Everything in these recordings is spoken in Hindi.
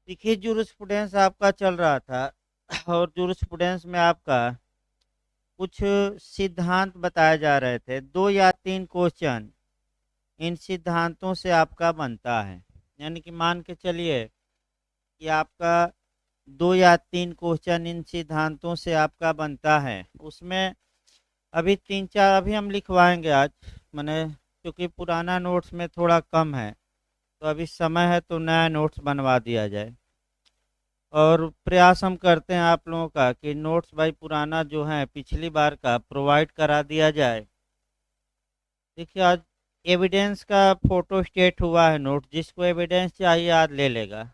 देखिए जूरिस्प्रूडेंस आपका चल रहा था और जूरिस्प्रूडेंस में आपका कुछ सिद्धांत बताए जा रहे थे, दो या तीन क्वेश्चन इन सिद्धांतों से आपका बनता है। यानी कि मान के चलिए कि आपका दो या तीन क्वेश्चन इन सिद्धांतों से आपका बनता है। उसमें अभी तीन चार अभी हम लिखवाएंगे आज, मैंने क्योंकि पुराना नोट्स में थोड़ा कम है, तो अभी समय है तो नया नोट्स बनवा दिया जाए। और प्रयास हम करते हैं आप लोगों का कि नोट्स भाई पुराना जो है पिछली बार का प्रोवाइड करा दिया जाए। देखिए आज एविडेंस का फोटो स्टेट हुआ है नोट, जिसको एविडेंस चाहिए आज ले लेगा।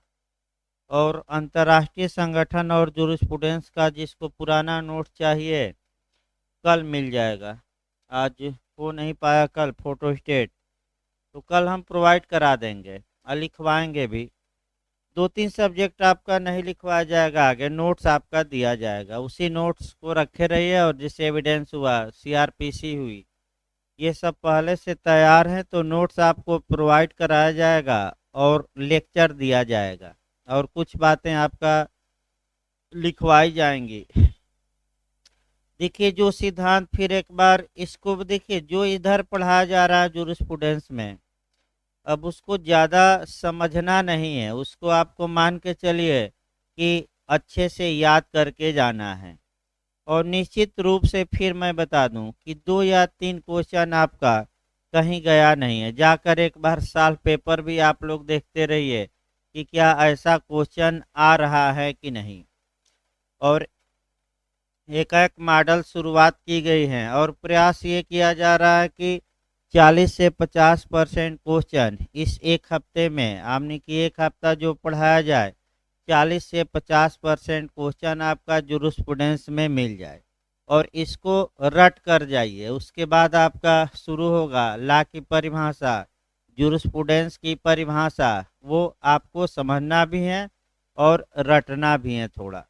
और अंतर्राष्ट्रीय संगठन और जूरिस्प्रूडेंस का जिसको पुराना नोट चाहिए कल मिल जाएगा। आज हो नहीं पाया कल फोटो स्टेट, तो कल हम प्रोवाइड करा देंगे और लिखवाएंगे भी। दो तीन सब्जेक्ट आपका नहीं लिखवाया जाएगा, आगे नोट्स आपका दिया जाएगा, उसी नोट्स को रखे रहिए। और जिससे एविडेंस हुआ, सीआरपीसी हुई, ये सब पहले से तैयार हैं, तो नोट्स आपको प्रोवाइड कराया जाएगा और लेक्चर दिया जाएगा और कुछ बातें आपका लिखवाई जाएंगी। देखिए जो सिद्धांत, फिर एक बार इसको देखिए, जो इधर पढ़ाया जा रहा है जूरिस्प्रूडेंस में, अब उसको ज़्यादा समझना नहीं है, उसको आपको मान के चलिए कि अच्छे से याद करके जाना है। और निश्चित रूप से फिर मैं बता दूं कि दो या तीन क्वेश्चन आपका कहीं गया नहीं है। जाकर एक बार साल पेपर भी आप लोग देखते रहिए कि क्या ऐसा क्वेश्चन आ रहा है कि नहीं। और एक एक मॉडल शुरुआत की गई है और प्रयास ये किया जा रहा है कि 40 से 50% क्वेश्चन इस एक हफ्ते में, यानी कि एक हफ्ता जो पढ़ाया जाए, 40 से 50% क्वेश्चन आपका जूरिस्प्रूडेंस में मिल जाए और इसको रट कर जाइए। उसके बाद आपका शुरू होगा लॉ की परिभाषा, जूरिस्प्रूडेंस की परिभाषा, वो आपको समझना भी है और रटना भी है थोड़ा।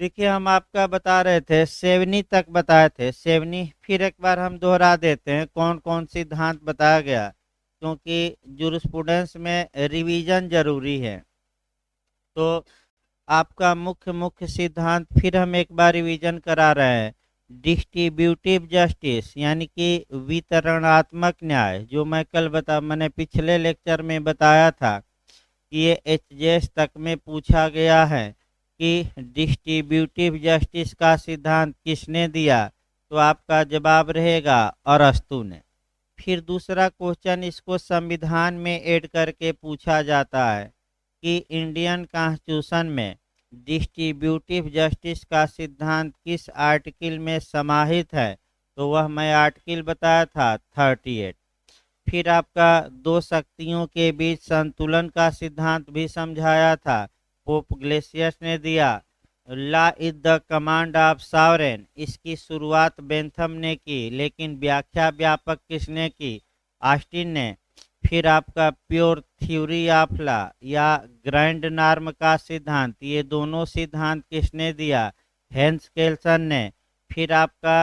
देखिए हम आपका बता रहे थे, सेवनी तक बताए थे, सेवनी फिर एक बार हम दोहरा देते हैं कौन कौन सिद्धांत बताया गया, क्योंकि जूरिस्प्रूडेंस में रिवीजन जरूरी है। तो आपका मुख्य मुख्य सिद्धांत फिर हम एक बार रिवीजन करा रहे हैं। डिस्ट्रीब्यूटिव जस्टिस यानी कि वितरणात्मक न्याय, जो मैं कल मैंने पिछले लेक्चर में बताया था कि ये एचजेएस तक में पूछा गया है कि डिस्ट्रीब्यूटिव जस्टिस का सिद्धांत किसने दिया, तो आपका जवाब रहेगा अरस्तू ने। फिर दूसरा क्वेश्चन इसको संविधान में ऐड करके पूछा जाता है कि इंडियन कॉन्स्टिट्यूशन में डिस्ट्रीब्यूटिव जस्टिस का सिद्धांत किस आर्टिकल में समाहित है, तो वह मैं आर्टिकल बताया था 38। फिर आपका दो शक्तियों के बीच संतुलन का सिद्धांत भी समझाया था, पोप ग्लेसियस ने दिया। Law is the command of sovereign, इसकी शुरुआत बेंथम ने की, लेकिन व्याख्या व्यापक किसने की, ऑस्टिन ने। फिर आपका प्योर थ्योरी ऑफ लॉ या ग्रैंड नॉर्म का सिद्धांत, ये दोनों सिद्धांत किसने दिया, हेंस केल्सन ने। फिर आपका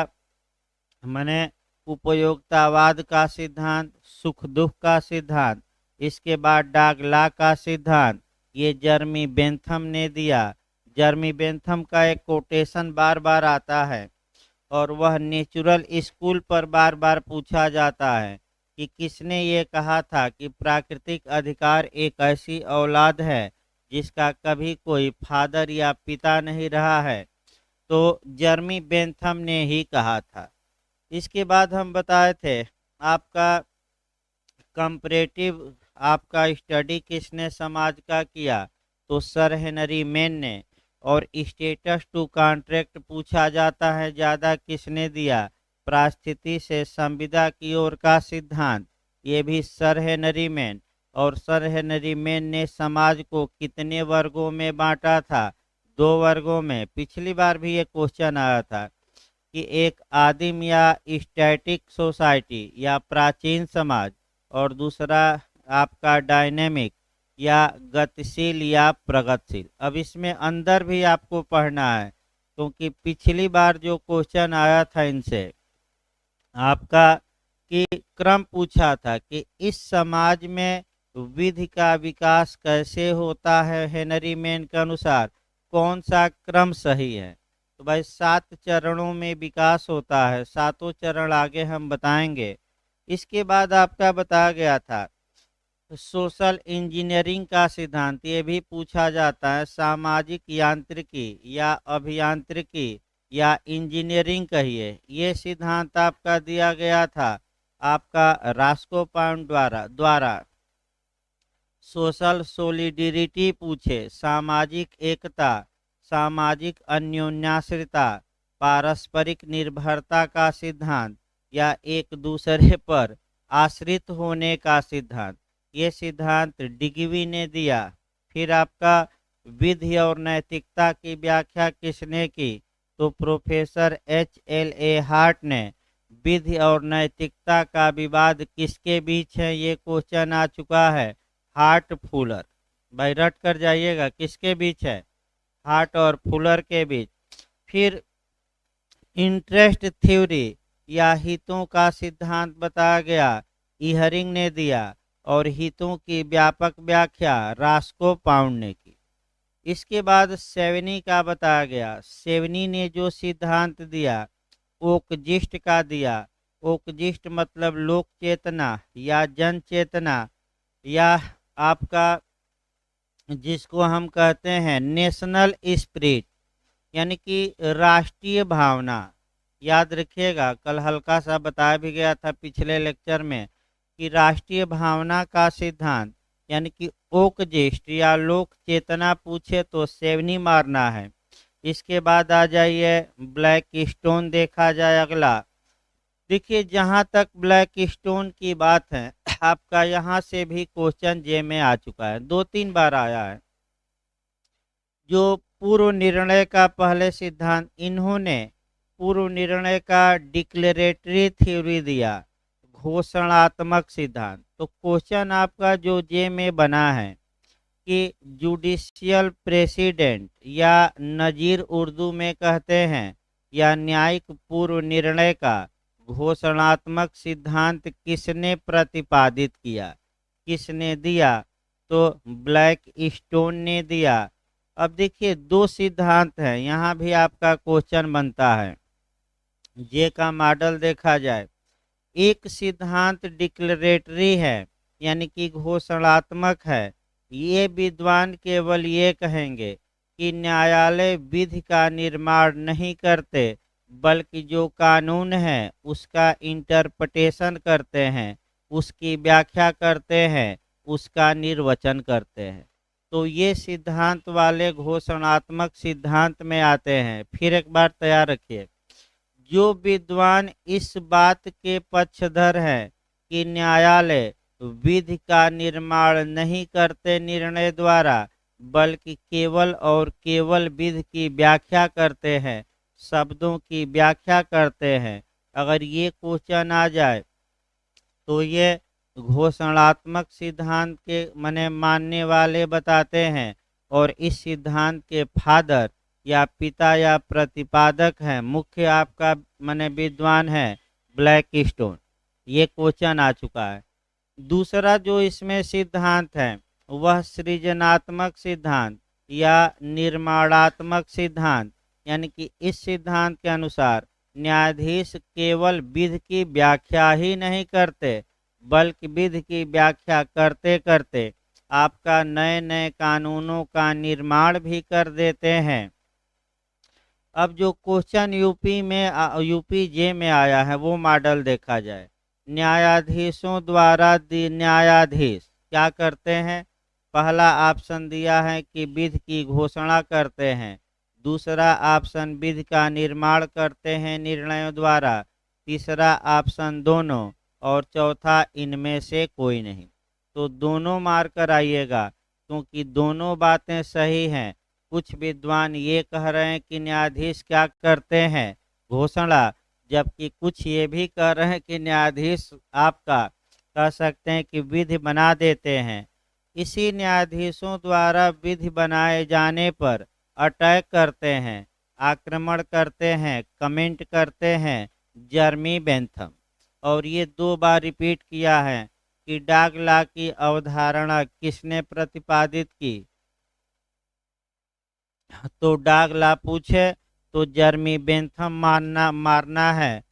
मैंने उपयोगितावाद का सिद्धांत, सुख दुख का सिद्धांत, इसके बाद डाग लॉ का सिद्धांत, ये जर्मी बेंथम ने दिया। जर्मी बेंथम का एक कोटेशन बार बार आता है और वह नेचुरल स्कूल पर बार बार पूछा जाता है कि किसने ये कहा था कि प्राकृतिक अधिकार एक ऐसी औलाद है जिसका कभी कोई फादर या पिता नहीं रहा है, तो जर्मी बेंथम ने ही कहा था। इसके बाद हम बताए थे आपका कंपैरेटिव, आपका स्टडी किसने समाज का किया, तो सर हेनरी मेन ने। और स्टेटस टू कॉन्ट्रैक्ट पूछा जाता है ज़्यादा किसने दिया, पारिस्थिति से संविदा की ओर का सिद्धांत, ये भी सर हेनरी मेन। और सर हेनरी मेन ने समाज को कितने वर्गों में बांटा था, दो वर्गों में। पिछली बार भी ये क्वेश्चन आया था कि एक आदिम या स्टैटिक सोसाइटी या प्राचीन समाज, और दूसरा आपका डायनेमिक या गतिशील या प्रगतिशील। अब इसमें अंदर भी आपको पढ़ना है, क्योंकि पिछली बार जो क्वेश्चन आया था इनसे आपका कि क्रम पूछा था कि इस समाज में विधि का विकास कैसे होता है हेनरी मैन के अनुसार, कौन सा क्रम सही है। तो भाई 7 चरणों में विकास होता है, 7 चरण आगे हम बताएंगे। इसके बाद आपका बताया गया था सोशल इंजीनियरिंग का सिद्धांत, ये भी पूछा जाता है। सामाजिक यांत्रिकी या अभियांत्रिकी या इंजीनियरिंग कहिए, ये सिद्धांत आपका दिया गया था आपका रास्कोपाउंड द्वारा। सोशल सोलिडिरिटी पूछे, सामाजिक एकता, सामाजिक अन्योन्याश्रिता, पारस्परिक निर्भरता का सिद्धांत या एक दूसरे पर आश्रित होने का सिद्धांत, ये सिद्धांत डिग्वी ने दिया। फिर आपका विधि और नैतिकता की व्याख्या किसने की, तो प्रोफेसर H.L.A. हार्ट ने। विधि और नैतिकता का विवाद किसके बीच है, ये क्वेश्चन आ चुका है, हार्ट फुलर। भाई रट कर जाइएगा, किसके बीच है, हार्ट और फुलर के बीच। फिर इंटरेस्ट थ्योरी या हितों का सिद्धांत बताया गया, इहरिंग ने दिया। और हितों की व्यापक व्याख्या रास्कोपाउंड ने की। इसके बाद सेवनी का बताया गया, सेवनी ने जो सिद्धांत दिया ओकजिस्ट का दिया। ओकजिस्ट मतलब लोक चेतना या जन चेतना, या आपका जिसको हम कहते हैं नेशनल स्पिरिट, यानी कि राष्ट्रीय भावना। याद रखिएगा, कल हल्का सा बताया भी गया था पिछले लेक्चर में कि राष्ट्रीय भावना का सिद्धांत यानी कि ओकजिस्ट या लोक चेतना पूछे तो सेवनी मारना है। इसके बाद आ जाइए ब्लैक स्टोन देखा जाए अगला। देखिए जहाँ तक ब्लैक स्टोन की बात है, आपका यहाँ से भी क्वेश्चन जे में आ चुका है, 2-3 बार आया है। जो पूर्व निर्णय का पहले सिद्धांत, इन्होंने पूर्व निर्णय का डिक्लेरेटरी थ्योरी दिया, घोषणात्मक सिद्धांत। तो क्वेश्चन आपका जो जे में बना है कि जुडिशियल प्रेसिडेंट या नजीर उर्दू में कहते हैं, या न्यायिक पूर्व निर्णय का घोषणात्मक सिद्धांत किसने प्रतिपादित किया, किसने दिया, तो ब्लैक स्टोन ने दिया। अब देखिए 2 सिद्धांत हैं, यहाँ भी आपका क्वेश्चन बनता है। जे का मॉडल देखा जाए, एक सिद्धांत डिक्लेरेटरी है यानी कि घोषणात्मक है। ये विद्वान केवल ये कहेंगे कि न्यायालय विधि का निर्माण नहीं करते, बल्कि जो कानून है उसका इंटरप्रिटेशन करते हैं, उसकी व्याख्या करते हैं, उसका निर्वचन करते हैं। तो ये सिद्धांत वाले घोषणात्मक सिद्धांत में आते हैं। फिर एक बार तैयार रखिए, जो विद्वान इस बात के पक्षधर हैं कि न्यायालय विधि का निर्माण नहीं करते निर्णय द्वारा, बल्कि केवल और केवल विधि की व्याख्या करते हैं, शब्दों की व्याख्या करते हैं, अगर ये क्वेश्चन आ जाए तो ये घोषणात्मक सिद्धांत के मानने वाले बताते हैं। और इस सिद्धांत के फादर या पिता या प्रतिपादक हैं, मुख्य आपका विद्वान है ब्लैक स्टोन। ये क्वेश्चन आ चुका है। दूसरा जो इसमें सिद्धांत है वह सृजनात्मक सिद्धांत या निर्माणात्मक सिद्धांत, यानी कि इस सिद्धांत के अनुसार न्यायाधीश केवल विधि की व्याख्या ही नहीं करते, बल्कि विधि की व्याख्या करते करते आपका नए नए कानूनों का निर्माण भी कर देते हैं। अब जो क्वेश्चन यूपी जे में आया है वो मॉडल देखा जाए। न्यायाधीशों द्वारा न्यायाधीश क्या करते हैं, पहला ऑप्शन दिया है कि विधि की घोषणा करते हैं, दूसरा ऑप्शन विधि का निर्माण करते हैं निर्णयों द्वारा, तीसरा ऑप्शन दोनों, और चौथा इनमें से कोई नहीं। तो दोनों मार कर आइएगा, क्योंकि दोनों बातें सही हैं। कुछ विद्वान ये कह रहे हैं कि न्यायाधीश क्या करते हैं, घोषणा, जबकि कुछ ये भी कह रहे हैं कि न्यायाधीश आपका कह सकते हैं कि विधि बना देते हैं। इसी न्यायाधीशों द्वारा विधि बनाए जाने पर अटैक करते हैं, आक्रमण करते हैं, कमेंट करते हैं जर्मी बेंथम। और ये 2 बार रिपीट किया है कि डाग लॉ की अवधारणा किसने प्रतिपादित की? तो डाग लॉ पूछे तो जर्मी बेंथम मारना है।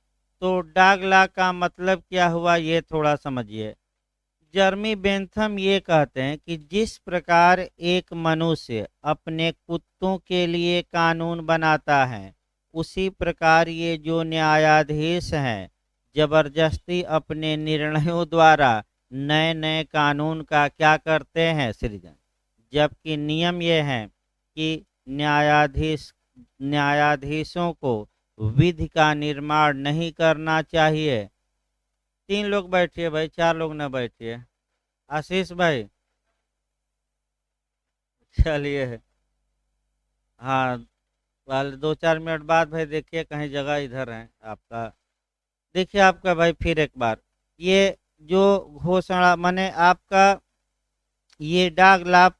तो डाग लॉ का मतलब क्या हुआ ये थोड़ा समझिए। जर्मी बेंथम ये कहते हैं कि जिस प्रकार एक मनुष्य अपने कुत्तों के लिए कानून बनाता है, उसी प्रकार ये जो न्यायाधीश हैं जबरदस्ती अपने निर्णयों द्वारा नए नए कानून का क्या करते हैं, सृजन। जबकि नियम ये है कि न्यायाधीशों को विधि का निर्माण नहीं करना चाहिए। 3 लोग बैठिए भाई, 4 लोग न बैठिए। आशीष भाई, चलिए। हाँ, वाल 2-4 मिनट बाद भाई देखिए कहीं जगह इधर है आपका। देखिए आपका भाई फिर एक बार ये जो घोषणा माने आपका ये डाग लाभ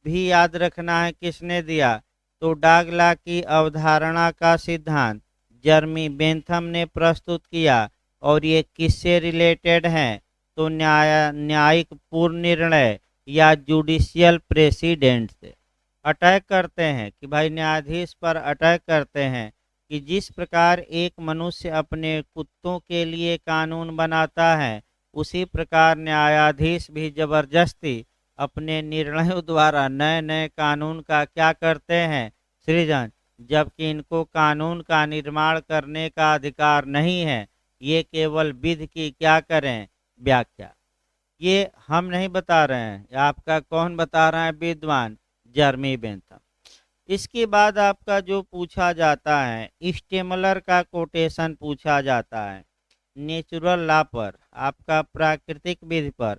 भी याद रखना है किसने दिया। तो डाग लॉ की अवधारणा का सिद्धांत जर्मी बेंथम ने प्रस्तुत किया। और ये किससे रिलेटेड है? तो न्यायिक पूर्ण निर्णय या जुडिशियल प्रेसिडेंट से अटैक करते हैं कि भाई न्यायाधीश पर अटैक करते हैं कि जिस प्रकार एक मनुष्य अपने कुत्तों के लिए कानून बनाता है, उसी प्रकार न्यायाधीश भी जबरदस्ती अपने निर्णयों द्वारा नए नए कानून का क्या करते हैं, सृजन। जबकि इनको कानून का निर्माण करने का अधिकार नहीं है, ये केवल विधि की क्या करें, व्याख्या। ये हम नहीं बता रहे हैं, आपका कौन बता रहा है, विद्वान जर्मी बेंथम। इसके बाद आपका जो पूछा जाता है स्टेमलर का कोटेशन पूछा जाता है नेचुरल लॉ पर, आपका प्राकृतिक विधि पर,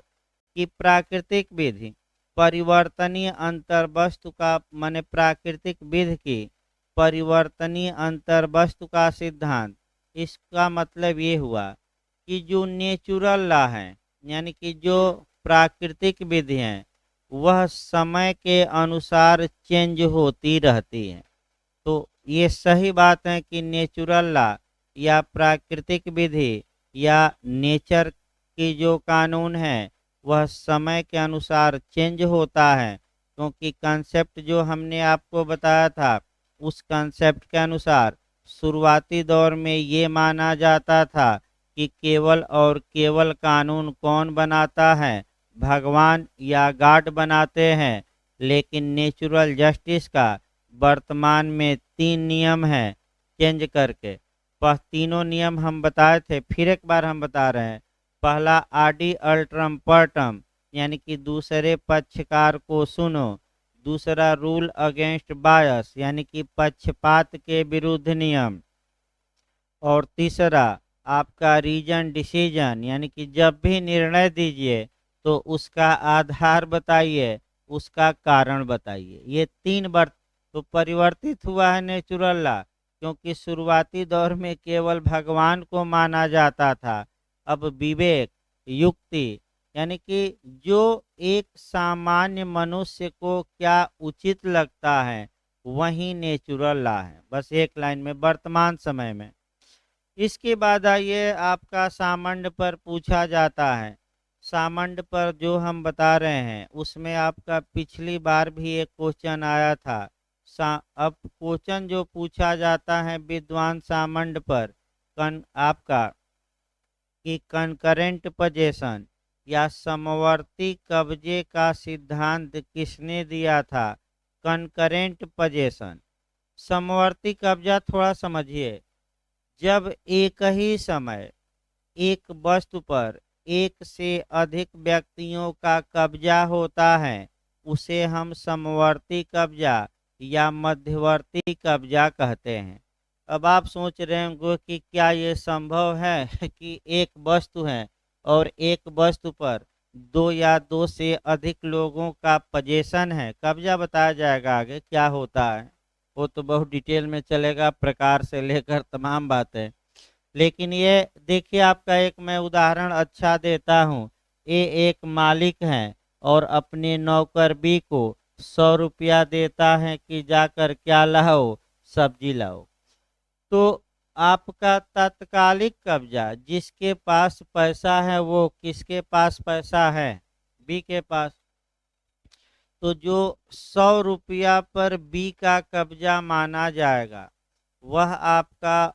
कि प्राकृतिक विधि परिवर्तनीय अंतर्वस्तु का माने प्राकृतिक विधि की परिवर्तनीय अंतर्वस्तु का सिद्धांत। इसका मतलब ये हुआ कि जो नेचुरल लॉ है यानी कि जो प्राकृतिक विधि हैं वह समय के अनुसार चेंज होती रहती हैं। तो ये सही बात है कि नेचुरल लॉ या प्राकृतिक विधि या नेचर की जो कानून है वह समय के अनुसार चेंज होता है। क्योंकि कंसेप्ट जो हमने आपको बताया था उस कंसेप्ट के अनुसार शुरुआती दौर में ये माना जाता था कि केवल और केवल कानून कौन बनाता है, भगवान या गॉड बनाते हैं। लेकिन नेचुरल जस्टिस का वर्तमान में 3 नियम हैं चेंज करके। वह तीनों नियम हम बताए थे, फिर एक बार हम बता रहे हैं। पहला आडी अल्ट्रम पर्टम यानी कि दूसरे पक्षकार को सुनो। दूसरा रूल अगेंस्ट बायस यानी कि पक्षपात के विरुद्ध नियम। और तीसरा आपका रीजन डिसीजन यानी कि जब भी निर्णय दीजिए तो उसका आधार बताइए, उसका कारण बताइए। ये 3 बार तो परिवर्तित हुआ है नेचुरल लॉ, क्योंकि शुरुआती दौर में केवल भगवान को माना जाता था। अब विवेक, युक्ति यानी कि जो एक सामान्य मनुष्य को क्या उचित लगता है वही नेचुरल लॉ है। बस एक लाइन में वर्तमान समय में। इसके बाद आइए आपका सामंड पर पूछा जाता है। सामंड पर जो हम बता रहे हैं उसमें आपका पिछली बार भी एक क्वेश्चन आया था। अब क्वेश्चन जो पूछा जाता है विद्वान सामंड पर आपका कि कंकरेंट पोजेशन या समवर्ती कब्जे का सिद्धांत किसने दिया था। कंकरेंट पोजेशन, समवर्ती कब्जा थोड़ा समझिए। जब एक ही समय एक वस्तु पर एक से अधिक व्यक्तियों का कब्जा होता है उसे हम समवर्ती कब्जा या मध्यवर्ती कब्जा कहते हैं। अब आप सोच रहे होंगे कि क्या ये संभव है कि एक वस्तु है और एक वस्तु पर 2 या 2 से अधिक लोगों का पोजेशन है, कब्जा बताया जाएगा आगे क्या होता है। वो तो बहुत डिटेल में चलेगा, प्रकार से लेकर तमाम बातें। लेकिन ये देखिए आपका एक मैं उदाहरण अच्छा देता हूँ। ये एक मालिक है और अपने नौकर बी को 100 रुपया देता है कि जाकर क्या लाओ, सब्जी लाओ। तो आपका तात्कालिक कब्जा, जिसके पास पैसा है वो किसके पास पैसा है? बी के पास। तो जो 100 रुपया पर बी का कब्जा माना जाएगा वह आपका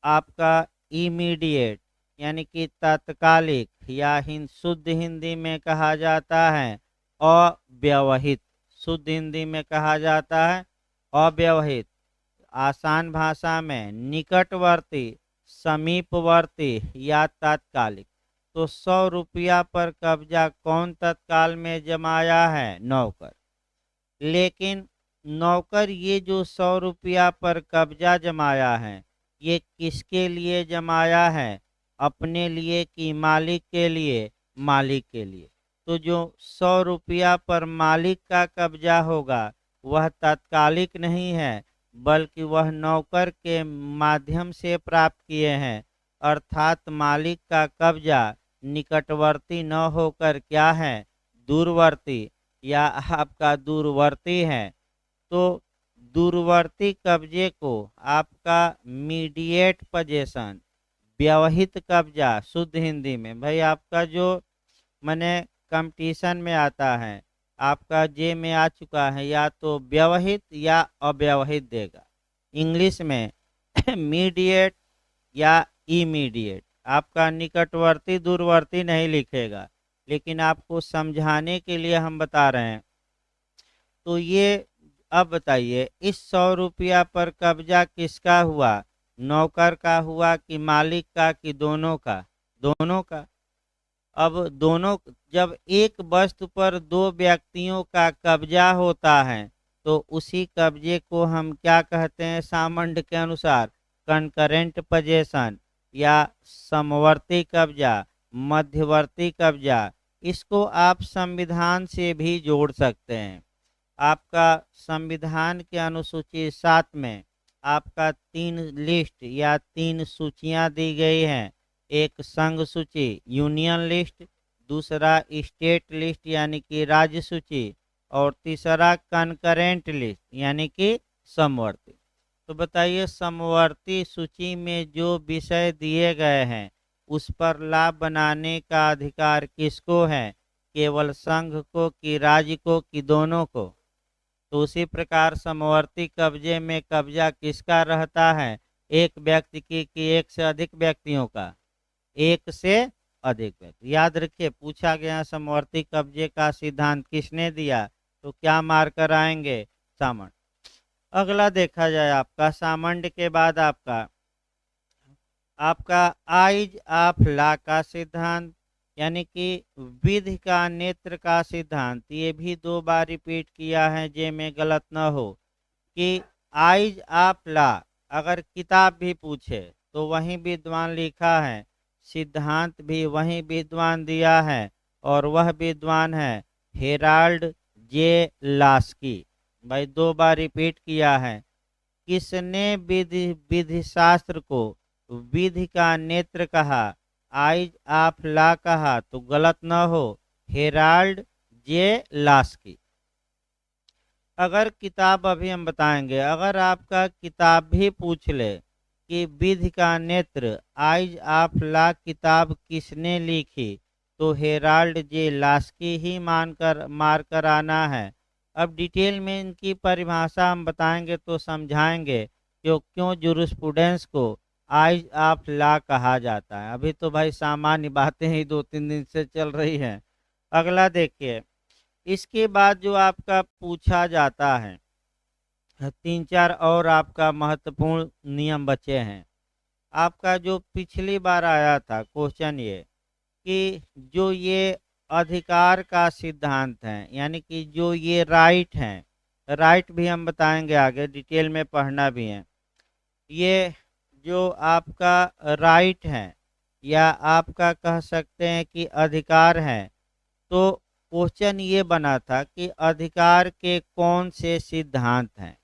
आपका इमीडिएट यानी कि तात्कालिक, या शुद्ध हिंदी में कहा जाता है अव्यवहित। शुद्ध हिंदी में कहा जाता है अव्यवहित। आसान भाषा में निकटवर्ती, समीपवर्ती या तात्कालिक। तो 100 रुपया पर कब्जा कौन तत्काल में जमाया है? नौकर। लेकिन नौकर ये जो 100 रुपया पर कब्जा जमाया है ये किसके लिए जमाया है? अपने लिए कि मालिक के लिए? मालिक के लिए। तो जो 100 रुपया पर मालिक का कब्जा होगा वह तात्कालिक नहीं है, बल्कि वह नौकर के माध्यम से प्राप्त किए हैं। अर्थात मालिक का कब्जा निकटवर्ती न होकर क्या है? दूरवर्ती या आपका दूरवर्ती है। तो दूरवर्ती कब्जे को आपका मीडिएट पोजेशन, व्यवहित कब्जा शुद्ध हिंदी में भाई आपका जो मैंने कंपटीशन में आता है, आपका जे में आ चुका है, या तो व्यवहित या अव्यवहित देगा। इंग्लिश में मीडिएट या इमीडिएट। आपका निकटवर्ती दूरवर्ती नहीं लिखेगा, लेकिन आपको समझाने के लिए हम बता रहे हैं। तो ये अब बताइए इस 100 रुपया पर कब्जा किसका हुआ? नौकर का हुआ कि मालिक का कि दोनों का? दोनों का। अब दोनों, जब एक वस्तु पर दो व्यक्तियों का कब्जा होता है तो उसी कब्जे को हम क्या कहते हैं? सामंड के अनुसार कंकरेंट पोजेशन या समवर्ती कब्जा, मध्यवर्ती कब्जा। इसको आप संविधान से भी जोड़ सकते हैं। आपका संविधान के अनुसूची 7 में आपका 3 लिस्ट या 3 सूचियां दी गई हैं। एक संघ सूची यूनियन लिस्ट, दूसरा स्टेट लिस्ट यानी कि राज्य सूची, और तीसरा कनकरेंट लिस्ट यानी कि समवर्ती। तो बताइए समवर्ती सूची में जो विषय दिए गए हैं उस पर लाभ बनाने का अधिकार किसको है? केवल संघ को कि राज्य को कि दोनों को? तो उसी प्रकार समवर्ती कब्जे में कब्जा किसका रहता है? एक व्यक्ति की कि एक से अधिक व्यक्तियों का? एक से अधिक व्यक्ति। याद रखिए पूछा गया समवर्ती कब्जे का सिद्धांत किसने दिया? तो क्या मार्कर आएंगे? सामंड। अगला देखा जाए आपका सामंड के बाद आपका आइज ऑफ लॉ का सिद्धांत यानी कि विधि का नेत्र का सिद्धांत। ये भी 2 बार रिपीट किया है जे में गलत न हो कि आइज ऑफ लॉ अगर किताब भी पूछे तो वहीं विद्वान लिखा है, सिद्धांत भी वहीं विद्वान दिया है, और वह विद्वान है हेराल्ड जे लास्की। भाई 2 बार रिपीट किया है। किसने विधि शास्त्र को विधि का नेत्र कहा, आइज ऑफ लॉ कहा? तो गलत न हो, हेराल्ड जे लास्की। अगर किताब अभी हम बताएंगे, अगर आपका किताब भी पूछ ले कि विधि का नेत्र आइज ऑफ लॉ किताब किसने लिखी, तो हेराल्ड जे लास्की ही मारकर आना है। अब डिटेल में इनकी परिभाषा हम बताएंगे तो समझाएंगे क्यों जूरिस्प्रूडेंस को आइज ऑफ लॉ कहा जाता है। अभी तो भाई सामान्य बातें ही 2-3 दिन से चल रही हैं। अगला देखिए, इसके बाद जो आपका पूछा जाता है 3-4 और आपका महत्वपूर्ण नियम बचे हैं। आपका जो पिछली बार आया था क्वेश्चन ये कि जो ये अधिकार का सिद्धांत है यानी कि जो ये राइट हैं, राइट भी हम बताएंगे आगे, डिटेल में पढ़ना भी है। ये जो आपका राइट है या आपका कह सकते हैं कि अधिकार है, तो क्वेश्चन ये बना था कि अधिकार के कौन से सिद्धांत हैं?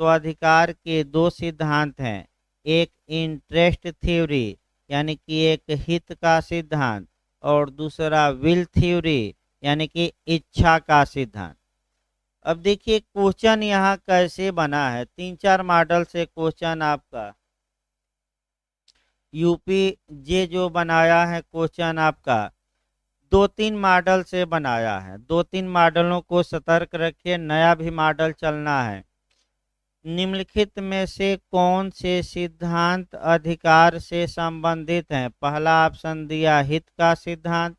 तो अधिकार के 2 सिद्धांत हैं, एक इंटरेस्ट थ्योरी यानी कि एक हित का सिद्धांत, और दूसरा विल थ्योरी यानी कि इच्छा का सिद्धांत। अब देखिए क्वेश्चन यहाँ कैसे बना है, 3-4 मॉडल से क्वेश्चन आपका यूपी जे जो बनाया है क्वेश्चन आपका 2-3 मॉडल से बनाया है। 2-3 मॉडलों को सतर्क रखिए, नया भी मॉडल चलना है। निम्नलिखित में से कौन से सिद्धांत अधिकार से संबंधित हैं? पहला ऑप्शन दिया हित का सिद्धांत,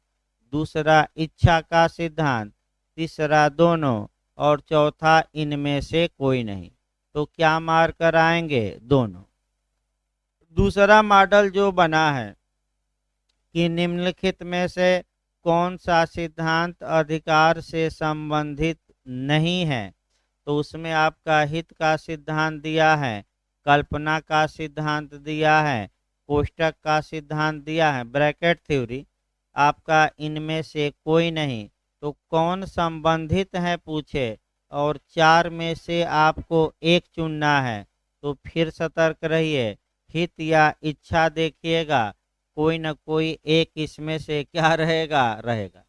दूसरा इच्छा का सिद्धांत, तीसरा दोनों और चौथा इनमें से कोई नहीं। तो क्या मार कर आएंगे? दोनों। दूसरा मॉडल जो बना है कि निम्नलिखित में से कौन सा सिद्धांत अधिकार से संबंधित नहीं है, तो उसमें आपका हित का सिद्धांत दिया है, कल्पना का सिद्धांत दिया है, कोष्टक का सिद्धांत दिया है, ब्रैकेट थ्योरी, आपका इनमें से कोई नहीं। तो कौन संबंधित है पूछे और 4 में से आपको एक चुनना है, तो फिर सतर्क रहिए, हित या इच्छा देखिएगा, कोई न कोई एक इसमें से क्या रहेगा।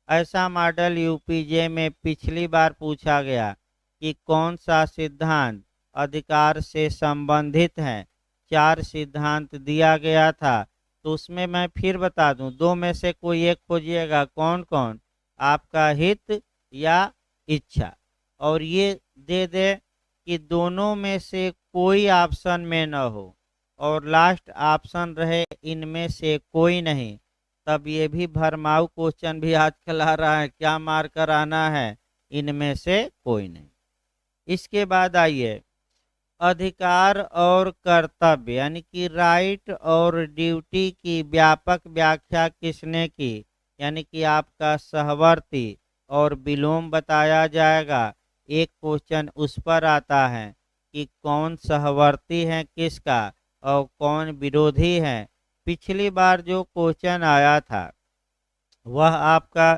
ऐसा मॉडल यूपीजे में पिछली बार पूछा गया कि कौन सा सिद्धांत अधिकार से संबंधित है। 4 सिद्धांत दिया गया था, तो उसमें मैं फिर बता दूं, 2 में से कोई एक खोजिएगा। कौन कौन? आपका हित या इच्छा। और ये दे दे कि दोनों में से कोई ऑप्शन में न हो और लास्ट ऑप्शन रहे इनमें से कोई नहीं। तब ये भी भरमाऊ क्वेश्चन भी आजकल आ रहा है, क्या मार कर आना है? इनमें से कोई नहीं। इसके बाद आइए, अधिकार और कर्तव्य यानी कि राइट और ड्यूटी की व्यापक व्याख्या किसने की? यानी कि आपका सहवर्ती और विलोम बताया जाएगा। एक क्वेश्चन उस पर आता है कि कौन सहवर्ती है किसका और कौन विरोधी है। पिछली बार जो क्वेश्चन आया था वह आपका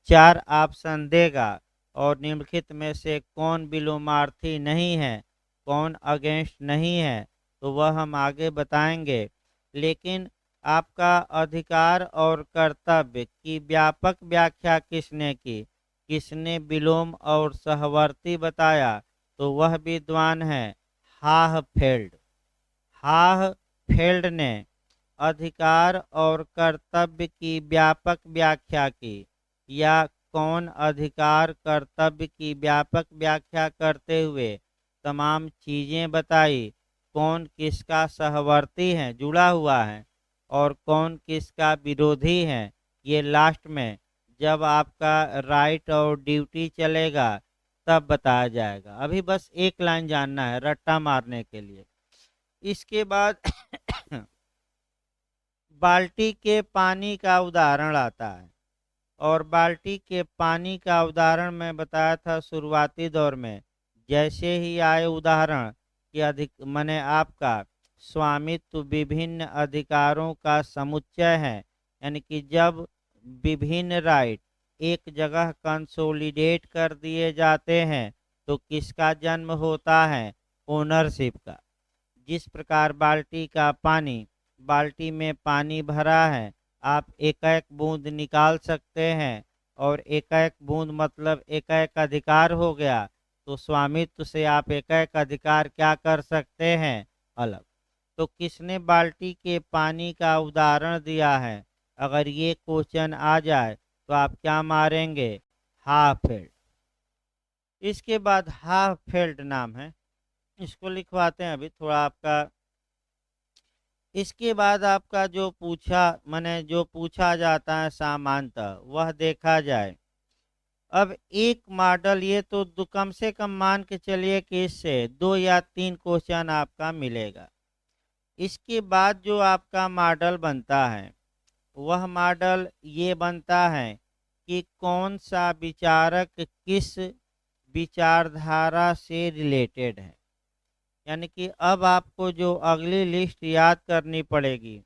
4 ऑप्शन देगा और निम्नलिखित में से कौन विलोमार्थी नहीं है, कौन अगेंस्ट नहीं है, तो वह हम आगे बताएंगे। लेकिन आपका अधिकार और कर्तव्य की व्यापक व्याख्या किसने की, किसने विलोम और सहवर्ती बताया, तो वह विद्वान है हाहफेल्ड। हाहफेल्ड ने अधिकार और कर्तव्य की व्यापक व्याख्या की। या कौन अधिकार कर्तव्य की व्यापक व्याख्या करते हुए तमाम चीजें बताई, कौन किसका सहवर्ती है, जुड़ा हुआ है, और कौन किसका विरोधी है, ये लास्ट में जब आपका राइट और ड्यूटी चलेगा तब बताया जाएगा। अभी बस एक लाइन जानना है रट्टा मारने के लिए। इसके बाद बाल्टी के पानी का उदाहरण आता है और बाल्टी के पानी का उदाहरण मैं बताया था शुरुआती दौर में। जैसे ही आए उदाहरण कि अधिक माने आपका स्वामित्व विभिन्न अधिकारों का समुच्चय है, यानी कि जब विभिन्न राइट एक जगह कंसोलिडेट कर दिए जाते हैं तो किसका जन्म होता है? ओनरशिप का। जिस प्रकार बाल्टी का पानी, बाल्टी में पानी भरा है, आप एक एक बूंद निकाल सकते हैं और एक एक बूंद मतलब एक एक अधिकार हो गया। तो स्वामित्व से आप एक एक अधिकार क्या कर सकते हैं? अलग। तो किसने बाल्टी के पानी का उदाहरण दिया है? अगर ये क्वेश्चन आ जाए तो आप क्या मारेंगे? हाफेल्ड। इसके बाद हाफेल्ड नाम है, इसको लिखवाते हैं अभी थोड़ा आपका। इसके बाद आपका जो पूछा माने जो पूछा जाता है सामान्यतः वह देखा जाए। अब एक मॉडल ये तो कम से कम मान के चलिए कि इससे 2 या 3 क्वेश्चन आपका मिलेगा। इसके बाद जो आपका मॉडल बनता है वह मॉडल ये बनता है कि कौन सा विचारक किस विचारधारा से रिलेटेड है। यानी कि अब आपको जो अगली लिस्ट याद करनी पड़ेगी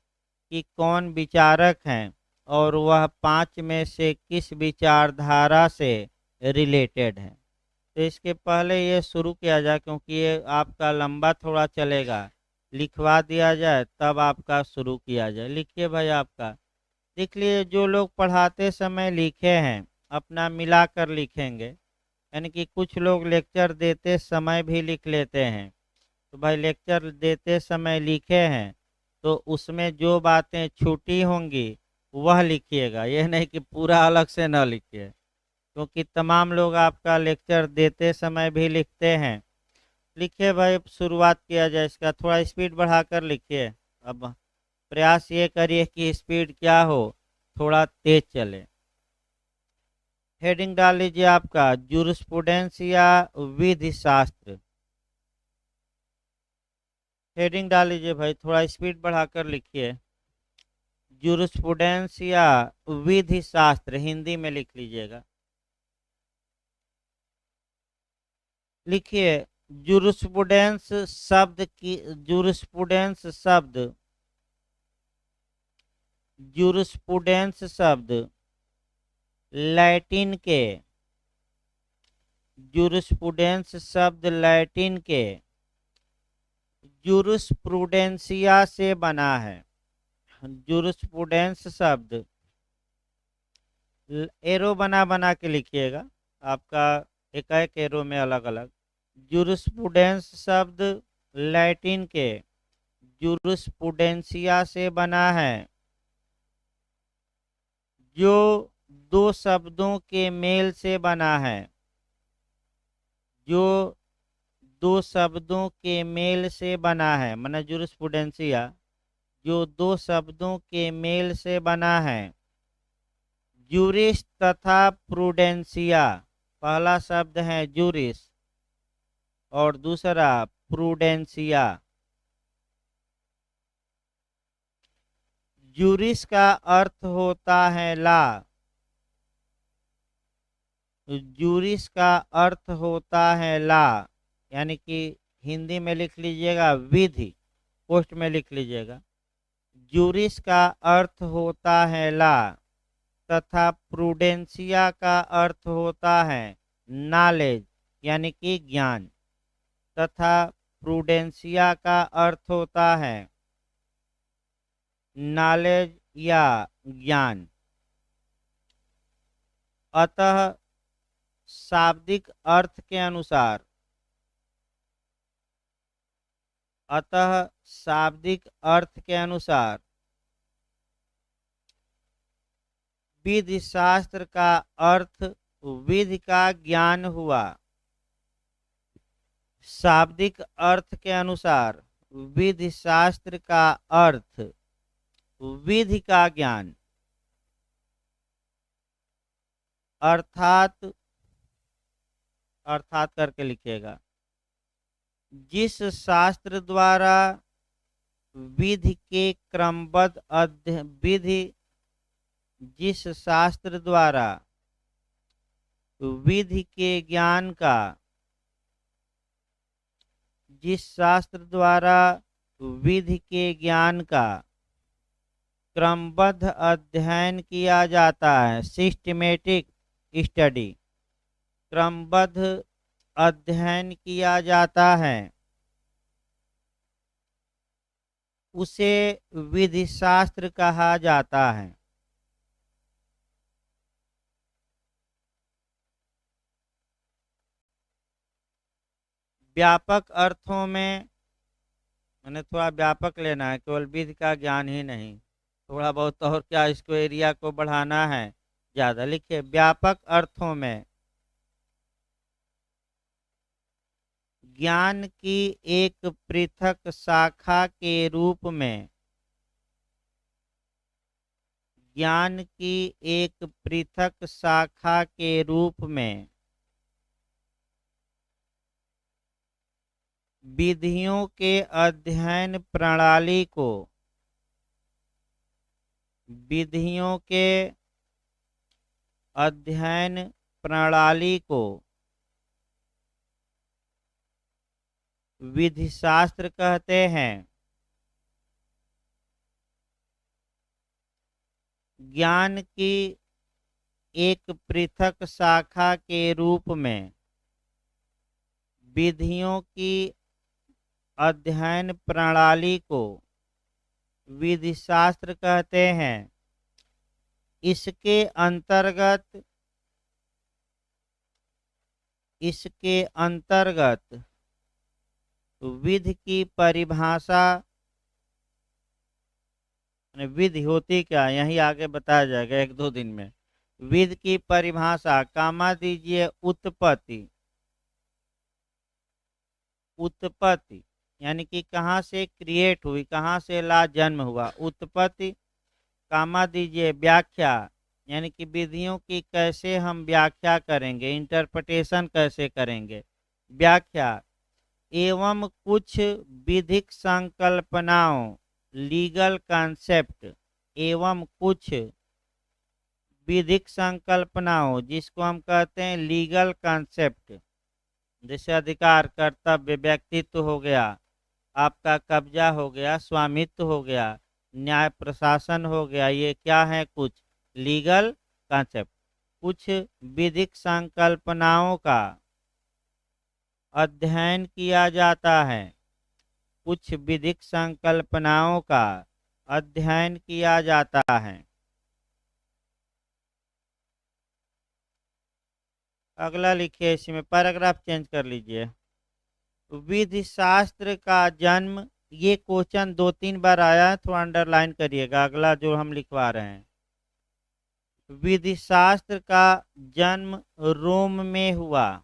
कि कौन विचारक हैं और वह 5 में से किस विचारधारा से रिलेटेड है। तो इसके पहले ये शुरू किया जाए क्योंकि ये आपका लंबा थोड़ा चलेगा, लिखवा दिया जाए तब आपका शुरू किया जाए। लिखिए भाई आपका लिख लिए। जो लोग पढ़ाते समय लिखे हैं अपना मिला कर लिखेंगे, यानी कि कुछ लोग लेक्चर देते समय भी लिख लेते हैं। तो भाई लेक्चर देते समय लिखे हैं तो उसमें जो बातें छूटी होंगी वह लिखिएगा, यह नहीं कि पूरा अलग से न लिखिए, क्योंकि तमाम लोग आपका लेक्चर देते समय भी लिखते हैं। लिखिए भाई, शुरुआत किया जाए इसका, थोड़ा स्पीड बढ़ाकर लिखिए। अब प्रयास ये करिए कि स्पीड क्या हो, थोड़ा तेज चले। हेडिंग डाल लीजिए आपका जूरिस्प्रूडेंस या विधि शास्त्र। हेडिंग डाल लीजिए भाई, थोड़ा स्पीड बढ़ाकर लिखिए। जूरिस्प्रूडेंस या विधि शास्त्र हिंदी में लिख लीजिएगा। लिखिए जूरिस्प्रूडेंस शब्द की, जूरिस्प्रूडेंस शब्द, जूरिस्प्रूडेंस शब्द लैटिन के, जूरिस्प्रूडेंस शब्द लैटिन के जूरिस्प्रूडेंसिया से बना है। जूरिस्प्रूडेंस शब्द एरो बना बना के लिखिएगा, आपका एक एक एरो में अलग अलग। जूरिस्प्रूडेंस शब्द लैटिन के जूरिस्प्रूडेंसिया से बना है, जो दो शब्दों के मेल से बना है, जो दो शब्दों के मेल से बना है, माने जूरिस्प्रूडेंसिया जो दो शब्दों के मेल से बना है। जूरिस तथा प्रूडेंसिया, पहला शब्द है जूरिस और दूसरा प्रूडेंसिया। जूरिस का अर्थ होता है ला, जूरिस का अर्थ होता है ला, यानी कि हिंदी में लिख लीजिएगा विधि, पोस्ट में लिख लीजिएगा। जूरिस का अर्थ होता है ला तथा प्रूडेंसिया का अर्थ होता है नॉलेज, यानी कि ज्ञान, तथा प्रूडेंसिया का अर्थ होता है नॉलेज या ज्ञान। अतः शाब्दिक अर्थ के अनुसार, अतः शाब्दिक अर्थ के अनुसार विधि शास्त्र का अर्थ विधि का ज्ञान हुआ। शाब्दिक अर्थ के अनुसार विधि शास्त्र का अर्थ विधि का ज्ञान, अर्थात, अर्थात करके लिखिएगा, जिस शास्त्र द्वारा विधि के क्रमबद्ध अध्ययन, विधि, जिस शास्त्र द्वारा विधि के ज्ञान का, जिस शास्त्र द्वारा विधि के ज्ञान का क्रमबद्ध अध्ययन किया जाता है, सिस्टमेटिक स्टडी, क्रमबद्ध अध्ययन किया जाता है, उसे विधि शास्त्र कहा जाता है। व्यापक अर्थों में, मैंने थोड़ा व्यापक लेना है, केवल विधि का ज्ञान ही नहीं, थोड़ा बहुत और क्या, इसको एरिया को बढ़ाना है ज़्यादा। लिखिए व्यापक अर्थों में ज्ञान की एक पृथक शाखा के रूप में, ज्ञान की एक पृथक शाखा के रूप में विधियों के अध्ययन प्रणाली को, विधियों के अध्ययन प्रणाली को विधि शास्त्र कहते हैं। ज्ञान की एक पृथक शाखा के रूप में विधियों की अध्ययन प्रणाली को विधि शास्त्र कहते हैं। इसके अंतर्गत, इसके अंतर्गत विधि की परिभाषा, विधि होती क्या, यही आगे बताया जाएगा एक दो दिन में। विधि की परिभाषा, कामा दीजिए उत्पत्ति। उत्पत्ति यानी कि कहाँ से क्रिएट हुई, कहाँ से ला जन्म हुआ, उत्पत्ति। कामा दीजिए व्याख्या, यानी कि विधियों की कैसे हम व्याख्या करेंगे, इंटरप्रिटेशन कैसे करेंगे, व्याख्या। एवं कुछ विधिक संकल्पनाओं, लीगल कॉन्सेप्ट। एवं कुछ विधिक संकल्पनाओं, जिसको हम कहते हैं लीगल कॉन्सेप्ट, जैसे अधिकार, कर्तव्य, व्यक्तित्व हो गया, आपका कब्जा हो गया, स्वामित्व हो गया, न्याय प्रशासन हो गया, ये क्या है, कुछ लीगल कॉन्सेप्ट। कुछ विधिक संकल्पनाओं का अध्ययन किया जाता है, कुछ विधिक संकल्पनाओं का अध्ययन किया जाता है। अगला लिखिए, इसमें पैराग्राफ चेंज कर लीजिए। विधि शास्त्र का जन्म, ये क्वेश्चन दो तीन बार आया है, तो अंडरलाइन करिएगा, अगला जो हम लिखवा रहे हैं। विधि शास्त्र का जन्म रोम में हुआ।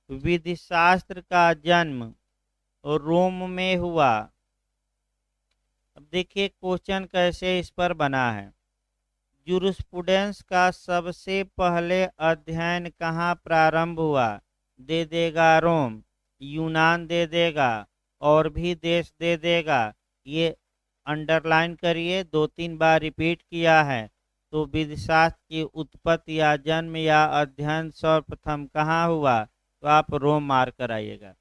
विधि शास्त्र का जन्म रोम में हुआ। अब देखिए क्वेश्चन कैसे इस पर बना है। जूरिस्प्रूडेंस का सबसे पहले अध्ययन कहाँ प्रारंभ हुआ, दे देगा रोम, यूनान दे देगा, और भी देश दे देगा। ये अंडरलाइन करिए, दो तीन बार रिपीट किया है। तो विधिशास्त्र की उत्पत्ति या जन्म या अध्ययन सर्वप्रथम कहाँ हुआ, तो आप रोम मार्क कराइएगा।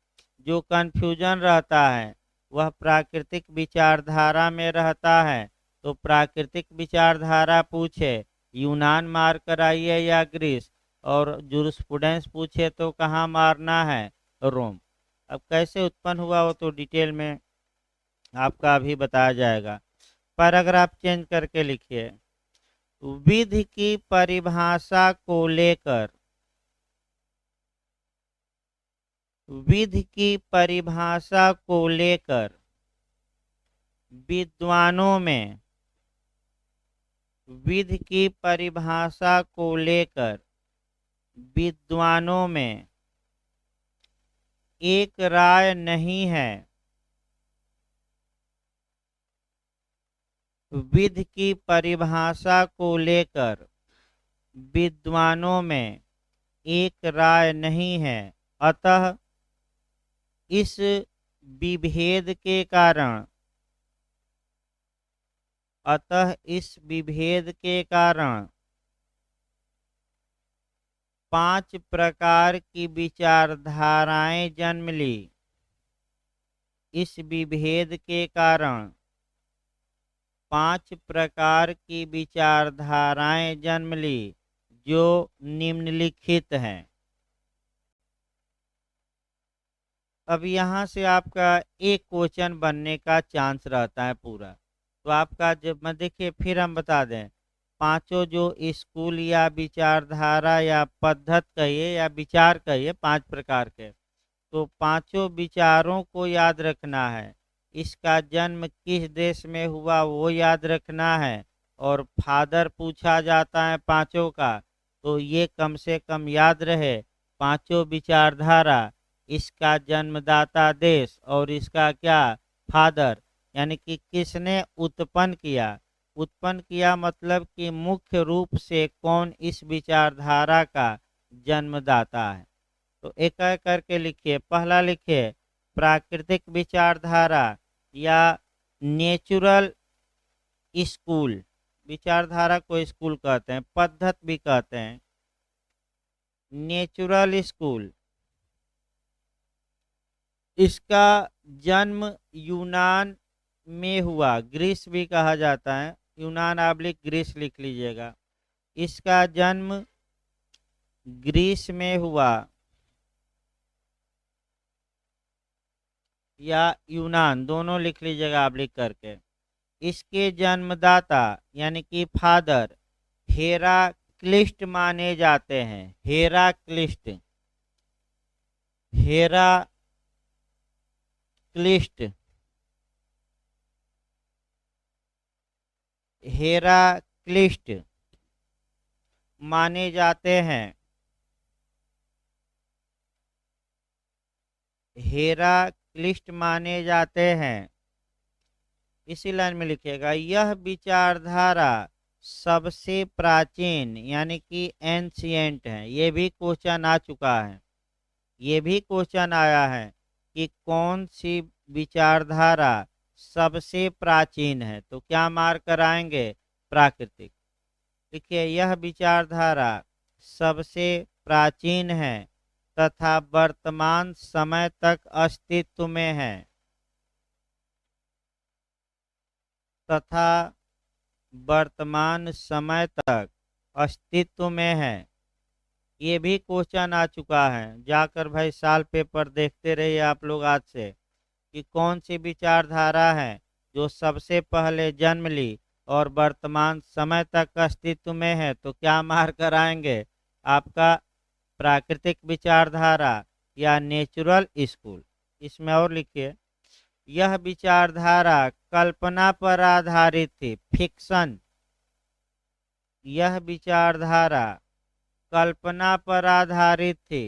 जो कन्फ्यूजन रहता है वह प्राकृतिक विचारधारा में रहता है, तो प्राकृतिक विचारधारा पूछे यूनान मार कराइए या ग्रीस, और जूरिस्प्रूडेंस पूछे तो कहाँ मारना है, रोम। अब कैसे उत्पन्न हुआ वो तो डिटेल में आपका अभी बताया जाएगा। पैराग्राफ चेंज करके लिखिए। विधि की परिभाषा को लेकर, विधि की परिभाषा को लेकर विद्वानों में, विधि की परिभाषा को लेकर विद्वानों में एक राय नहीं है। विधि की परिभाषा को लेकर विद्वानों में एक राय नहीं है। अतः इस विभेद के कारण, अतः इस विभेद के कारण 5 प्रकार की विचारधाराएं जन्म ली। इस विभेद के कारण 5 प्रकार की विचारधाराएं जन्म ली, जो निम्नलिखित हैं। अब यहाँ से आपका एक क्वेश्चन बनने का चांस रहता है पूरा। तो आपका जब मैं देखिए, फिर हम बता दें, पांचों जो स्कूल या विचारधारा या पद्धत कहिए या विचार कहिए, 5 प्रकार के, तो पांचों विचारों को याद रखना है। इसका जन्म किस देश में हुआ वो याद रखना है, और फादर पूछा जाता है पांचों का, तो ये कम से कम याद रहे। पांचों विचारधारा, इसका जन्मदाता देश, और इसका क्या, फादर, यानी कि किसने उत्पन्न किया। उत्पन्न किया मतलब कि मुख्य रूप से कौन इस विचारधारा का जन्मदाता है। तो एक एक करके लिखिए। पहला लिखिए प्राकृतिक विचारधारा या नेचुरल स्कूल। विचारधारा को स्कूल कहते हैं, पद्धत भी कहते हैं। नेचुरल स्कूल, इसका जन्म यूनान में हुआ, ग्रीस भी कहा जाता है, यूनान आब्लिक ग्रीस लिख लीजिएगा। इसका जन्म ग्रीस में हुआ या यूनान, दोनों लिख लीजिएगा आप लिख करके। इसके जन्मदाता यानी कि फादर हेराक्लिस्ट माने जाते हैं। हेराक्लिस्ट, हेराक्लिस्ट हेराक्लिस्ट माने जाते हैं। हेराक्लिस्ट माने जाते हैं। इसी लाइन में लिखिएगा, यह विचारधारा सबसे प्राचीन यानी कि एंशियंट है। ये भी क्वेश्चन आ चुका है, ये भी क्वेश्चन आया है कि कौन सी विचारधारा सबसे प्राचीन है, तो क्या मार्क कराएंगे? प्राकृतिक। देखिए, यह विचारधारा सबसे प्राचीन है तथा वर्तमान समय तक अस्तित्व में है। तथा वर्तमान समय तक अस्तित्व में है। ये भी क्वेश्चन आ चुका है, जाकर भाई साल पेपर देखते रहिए आप लोग आज से, कि कौन सी विचारधारा है जो सबसे पहले जन्म ली और वर्तमान समय तक अस्तित्व में है, तो क्या मार्क कराएंगे? आपका प्राकृतिक विचारधारा या नेचुरल स्कूल। इसमें और लिखिए, यह विचारधारा कल्पना पर आधारित थी, फिक्शन। यह विचारधारा कल्पना पर आधारित थी,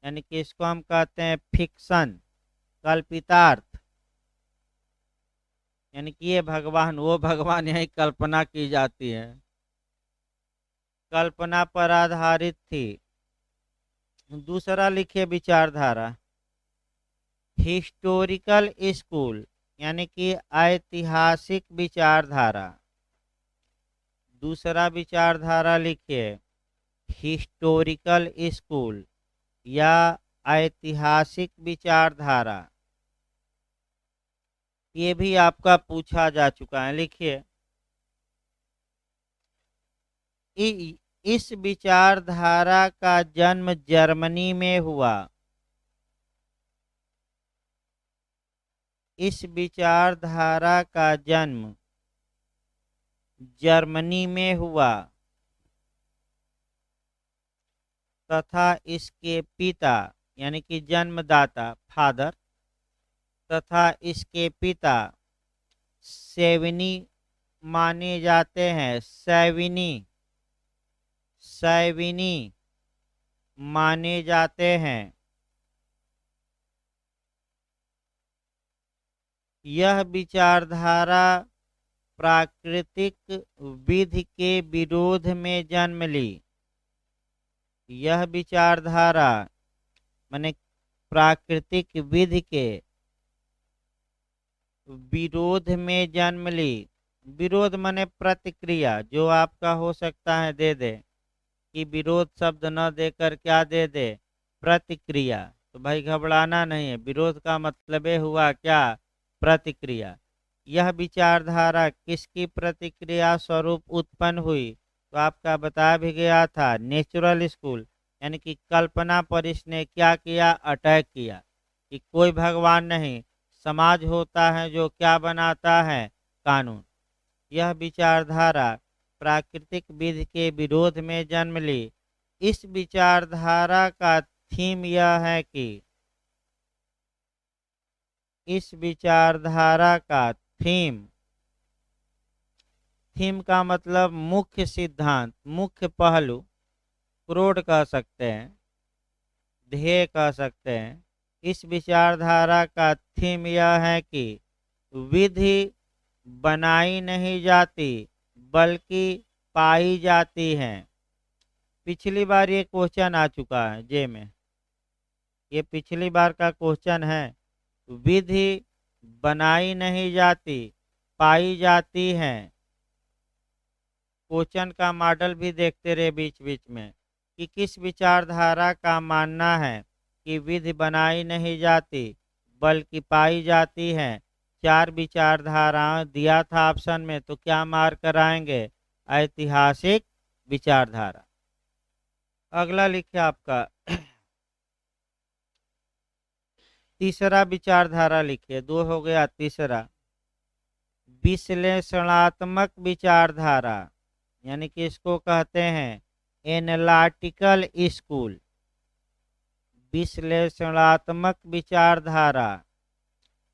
यानी कि इसको हम कहते हैं फिक्शन, कल्पितार्थ। यानी कि ये भगवान वो भगवान यही कल्पना की जाती है, कल्पना पर आधारित थी। दूसरा लिखिए विचारधारा हिस्टोरिकल स्कूल, यानी कि ऐतिहासिक विचारधारा। दूसरा विचारधारा लिखिए हिस्टोरिकल स्कूल या ऐतिहासिक विचारधारा। ये भी आपका पूछा जा चुका है। लिखिए, इस विचारधारा का जन्म जर्मनी में हुआ। इस विचारधारा का जन्म जर्मनी में हुआ तथा इसके पिता यानी कि जन्मदाता फादर तथा इसके पिता सेविनी माने जाते हैं। सैविनी माने जाते हैं। यह विचारधारा प्राकृतिक विधि के विरोध में जन्म ली। यह विचारधारा माने प्राकृतिक विधि के विरोध में जन्म ली। विरोध माने प्रतिक्रिया, जो आपका हो सकता है दे दे, कि विरोध शब्द न देकर क्या दे दे? प्रतिक्रिया। तो भाई घबराना नहीं है, विरोध का मतलब हुआ क्या? प्रतिक्रिया। यह विचारधारा किसकी प्रतिक्रिया स्वरूप उत्पन्न हुई? तो आपका बताया भी गया था, नेचुरल स्कूल, यानी कि कल्पना पर इसने क्या किया? अटैक किया कि कोई भगवान नहीं, समाज होता है जो क्या बनाता है? कानून। यह विचारधारा प्राकृतिक विधि के विरोध में जन्म ली। इस विचारधारा का थीम यह है कि इस विचारधारा का थीम का मतलब मुख्य सिद्धांत, मुख्य पहलू, क्रोड कह सकते हैं, ध्येय कह सकते हैं। इस विचारधारा का थीम यह है कि विधि बनाई नहीं जाती बल्कि पाई जाती है। पिछली बार ये क्वेश्चन आ चुका है जे में, ये पिछली बार का क्वेश्चन है। विधि बनाई नहीं जाती, पाई जाती है। क्वेश्चन का मॉडल भी देखते रहे बीच बीच में, कि किस विचारधारा का मानना है कि विधि बनाई नहीं जाती बल्कि पाई जाती है। 4 विचारधाराएं दिया था ऑप्शन में, तो क्या मार्क कराएंगे? ऐतिहासिक विचारधारा। अगला लिखिए आपका तीसरा विचारधारा लिखिए, 2 हो गया। तीसरा विश्लेषणात्मक विचारधारा, यानी कि इसको कहते हैं एनालिटिकल स्कूल। विश्लेषणात्मक विचारधारा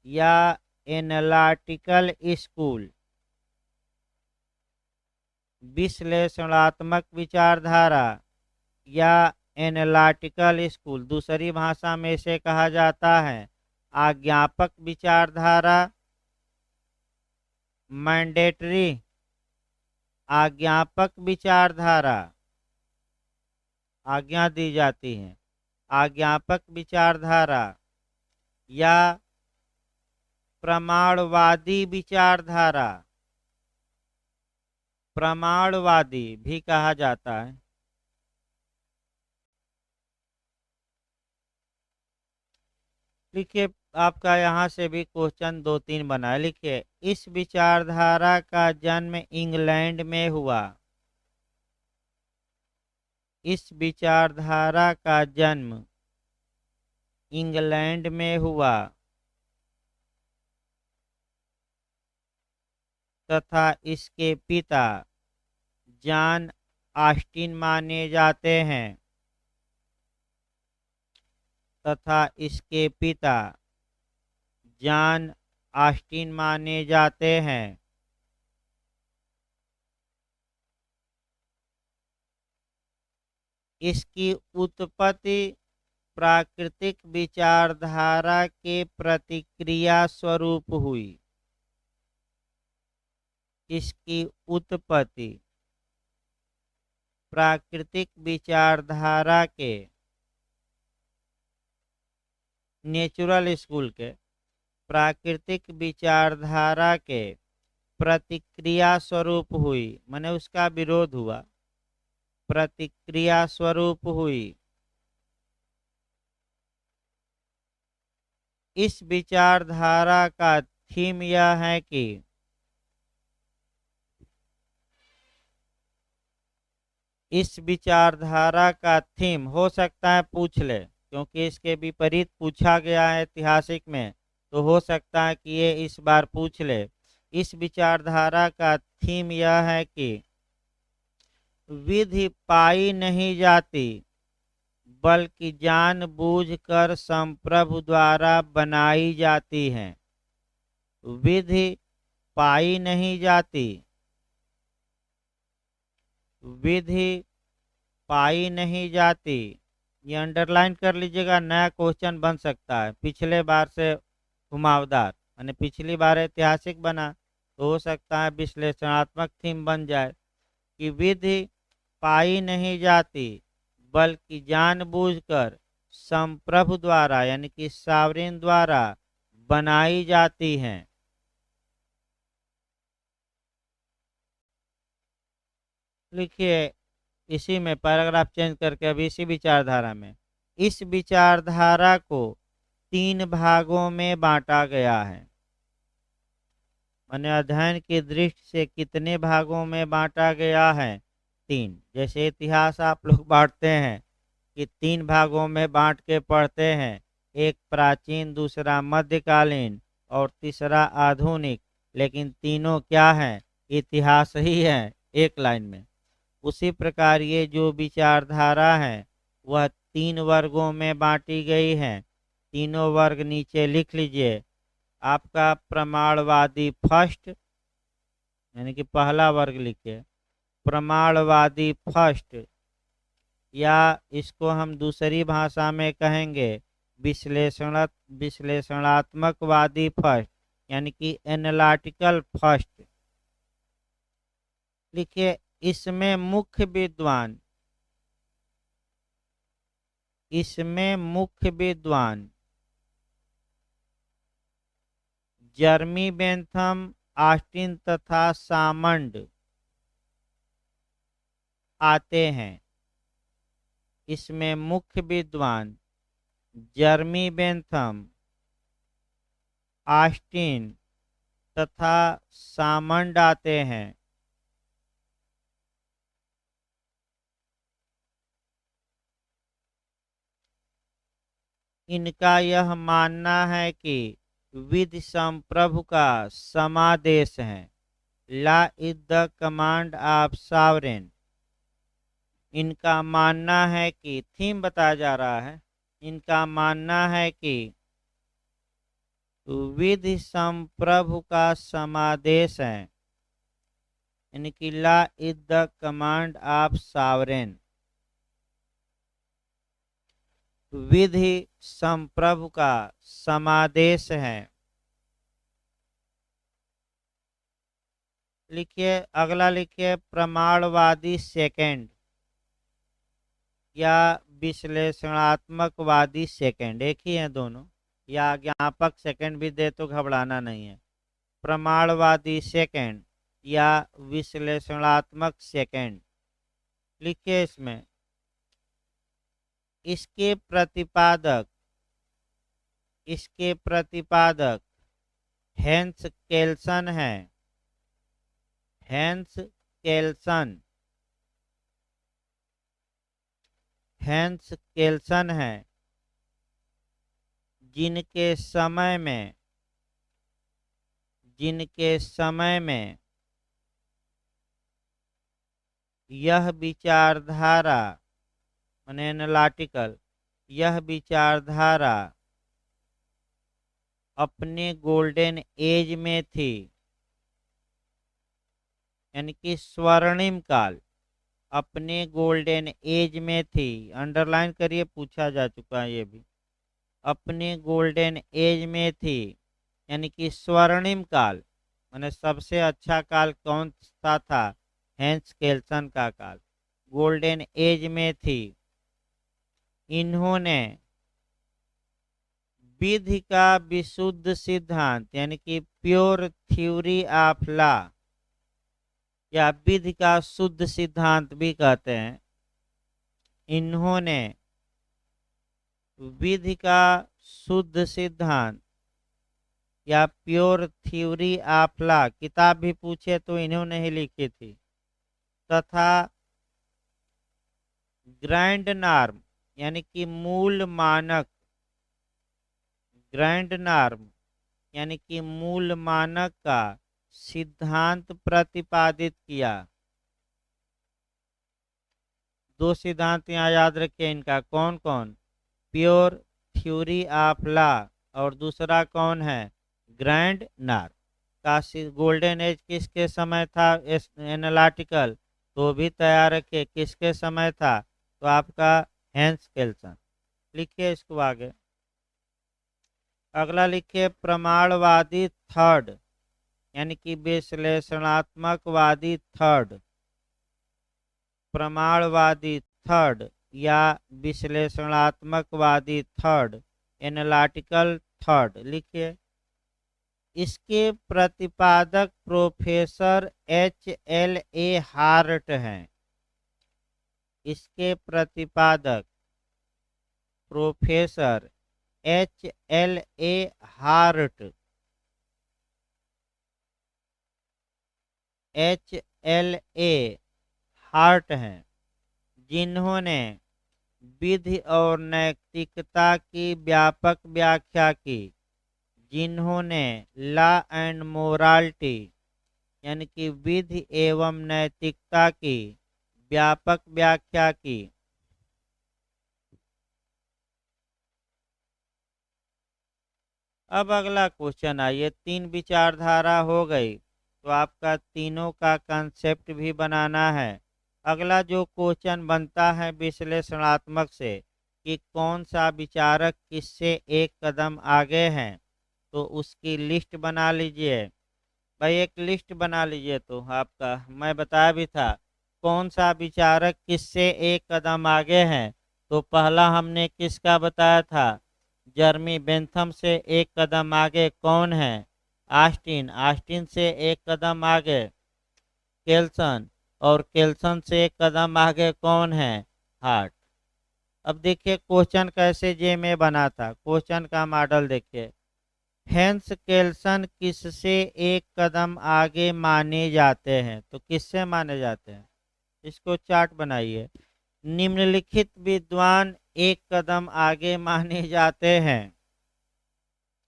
या एनालिटिकल स्कूल। विश्लेषणात्मक विचारधारा या एनालिटिकल स्कूल, दूसरी भाषा में इसे कहा जाता है आज्ञापक विचारधारा, मैंडेटरी आज्ञापक विचारधारा, आज्ञा दी जाती है, आज्ञापक विचारधारा या प्रमाणवादी विचारधारा, प्रमाणवादी भी कहा जाता है। लिखिए, आपका यहाँ से भी क्वेश्चन 2-3 बना है। लिखिए, इस विचारधारा का जन्म इंग्लैंड में हुआ। इस विचारधारा का जन्म इंग्लैंड में हुआ तथा इसके पिता जॉन ऑस्टिन माने जाते हैं, तथा इसके पिता जॉन ऑस्टिन माने जाते हैं। इसकी उत्पत्ति प्राकृतिक विचारधारा के प्रतिक्रिया स्वरूप हुई। इसकी उत्पत्ति प्राकृतिक विचारधारा के, नेचुरल स्कूल के प्राकृतिक विचारधारा के प्रतिक्रिया स्वरूप हुई, माने उसका विरोध हुआ, प्रतिक्रिया स्वरूप हुई। इस विचारधारा का थीम यह है कि इस विचारधारा का थीम हो सकता है पूछ ले, क्योंकि इसके विपरीत पूछा गया है ऐतिहासिक में, तो हो सकता है कि ये इस बार पूछ ले। इस विचारधारा का थीम यह है कि विधि पाई नहीं जाती बल्कि जानबूझकर संप्रभु द्वारा बनाई जाती है। विधि पाई नहीं जाती, विधि पाई नहीं जाती, ये अंडरलाइन कर लीजिएगा, नया क्वेश्चन बन सकता है। पिछले बार से घुमावदार, यानी पिछली बार ऐतिहासिक बना तो हो सकता है विश्लेषणात्मक थीम बन जाए कि विधि पाई नहीं जाती बल्कि जानबूझकर संप्रभु द्वारा, यानी कि सावरेन द्वारा बनाई जाती हैं। लिखिए, इसी में पैराग्राफ चेंज करके अभी इसी विचारधारा में, इस विचारधारा को 3 भागों में बांटा गया है। माने अध्ययन की दृष्टि से कितने भागों में बांटा गया है? 3। जैसे इतिहास आप लोग बांटते हैं कि 3 भागों में बांट के पढ़ते हैं, एक प्राचीन, दूसरा मध्यकालीन और तीसरा आधुनिक, लेकिन तीनों क्या हैं? इतिहास ही है एक लाइन में। उसी प्रकार ये जो विचारधारा है वह 3 वर्गों में बांटी गई है। तीनों वर्ग नीचे लिख लीजिए। आपका प्रमाणवादी फर्स्ट, यानी कि पहला वर्ग लिखिए, प्रमाणवादी फर्स्ट, या इसको हम दूसरी भाषा में कहेंगे विश्लेषणात्मकवादी फर्स्ट, यानी कि एनालिटिकल फर्स्ट। लिखिए, इसमें मुख्य विद्वान, इसमें मुख्य विद्वान जर्मी बेंथम, ऑस्टिन तथा सामंड आते हैं। इसमें मुख्य विद्वान जर्मी बेंथम, ऑस्टिन तथा सामंड आते हैं। इनका यह मानना है कि विधि संप्रभु का समादेश है, law is the command of sovereign. इनका मानना है कि, थीम बताया जा रहा है, इनका मानना है कि विधि संप्रभु का समादेश है, यानी कि law is the command of sovereign. विधि संप्रभु का समादेश है। लिखिए, अगला लिखिए प्रमाणवादी सेकंड या विश्लेषणात्मकवादी सेकंड, एक ही है दोनों, या ज्ञापक सेकंड भी दे तो घबराना नहीं है। प्रमाणवादी सेकंड या विश्लेषणात्मक सेकंड। लिखिए इसमें, इसके प्रतिपादक हेंस केल्सन है। हेंस केल्सन है, जिनके समय में यह विचारधारा माने एनालिटिकल, यह विचारधारा अपने गोल्डन एज में थी, यानी कि स्वर्णिम काल, अपने गोल्डन एज में थी। अंडरलाइन करिए, पूछा जा चुका है ये भी। अपने गोल्डन एज में थी, यानी कि स्वर्णिम काल माने सबसे अच्छा काल कौन सा था? हेंस केल्सन का काल गोल्डन एज में थी। इन्होंने विधि का विशुद्ध सिद्धांत यानी कि प्योर थ्योरी ऑफ लॉ या विधि का शुद्ध सिद्धांत भी कहते हैं। इन्होंने विधि का शुद्ध सिद्धांत या प्योर थ्योरी ऑफ लॉ, किताब भी पूछे तो इन्होंने ही लिखी थी, तथा ग्रैंड नॉर्म यानी कि मूल मानक, ग्रैंड नॉर्म यानी कि मूल मानक का सिद्धांत प्रतिपादित किया। दो सिद्धांत यहाँ याद रखिए इनका, कौन कौन? प्योर थ्योरी ऑफ लॉ और दूसरा कौन है? ग्रैंड नॉर्म का। गोल्डन एज किसके समय था? एनालिटिकल, तो भी तैयार रखिए किसके समय था? तो आपका हेंस केल्सन। लिखिए इसको आगे। अगला लिखिए प्रमाणवादी थर्ड यानी कि विश्लेषणात्मकवादी थर्ड। प्रमाणवादी थर्ड या विश्लेषणात्मकवादी थर्ड, एनालिटिकल थर्ड। लिखिए, इसके प्रतिपादक प्रोफेसर H.L.A. हार्ट हैं। इसके प्रतिपादक professor H.L.A. Heart, H.L.A. Heart हैं, जिन्होंने विधि और नैतिकता की व्यापक व्याख्या की। जिन्होंने लॉ एंड मोरालिटी यानी कि विधि एवं नैतिकता की व्यापक व्याख्या की। अब अगला क्वेश्चन आइए, तीन विचारधारा हो गई तो आपका तीनों का कंसेप्ट भी बनाना है। अगला जो क्वेश्चन बनता है विश्लेषणात्मक से कि कौन सा विचारक किससे एक कदम आगे हैं, तो उसकी लिस्ट बना लीजिए। भाई एक लिस्ट बना लीजिए। तो आपका मैं बताया भी था कौन सा विचारक किससे एक कदम आगे हैं। तो पहला हमने किसका बताया था? जर्मी बेंथम से एक कदम आगे कौन है? ऑस्टिन। ऑस्टिन से एक कदम आगे केल्सन, और केल्सन से एक कदम आगे कौन है? हार्ट। अब देखिए क्वेश्चन कैसे जे में बना था। क्वेश्चन का मॉडल देखिए, हेंस केल्सन किससे एक कदम आगे माने जाते हैं? तो किससे माने जाते हैं? इसको चार्ट बनाइए। निम्नलिखित विद्वान एक कदम आगे माने जाते हैं।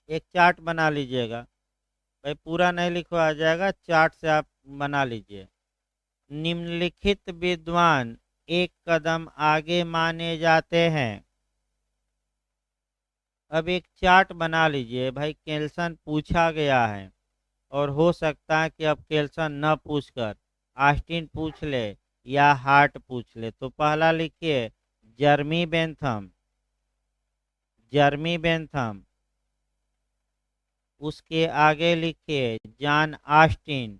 एक चार्ट बना लीजिएगा भाई, पूरा नहीं लिखवा जाएगा, चार्ट से आप बना लीजिए। निम्नलिखित विद्वान एक कदम आगे माने जाते हैं। अब एक चार्ट बना लीजिए भाई, केल्सन पूछा गया है और हो सकता है कि अब केल्सन न पूछकर ऑस्टिन पूछ ले या हार्ट पूछ ले, तो पहला लिखिए जर्मी बेंथम, जर्मी बेंथम। उसके आगे लिखिए जॉन ऑस्टिन,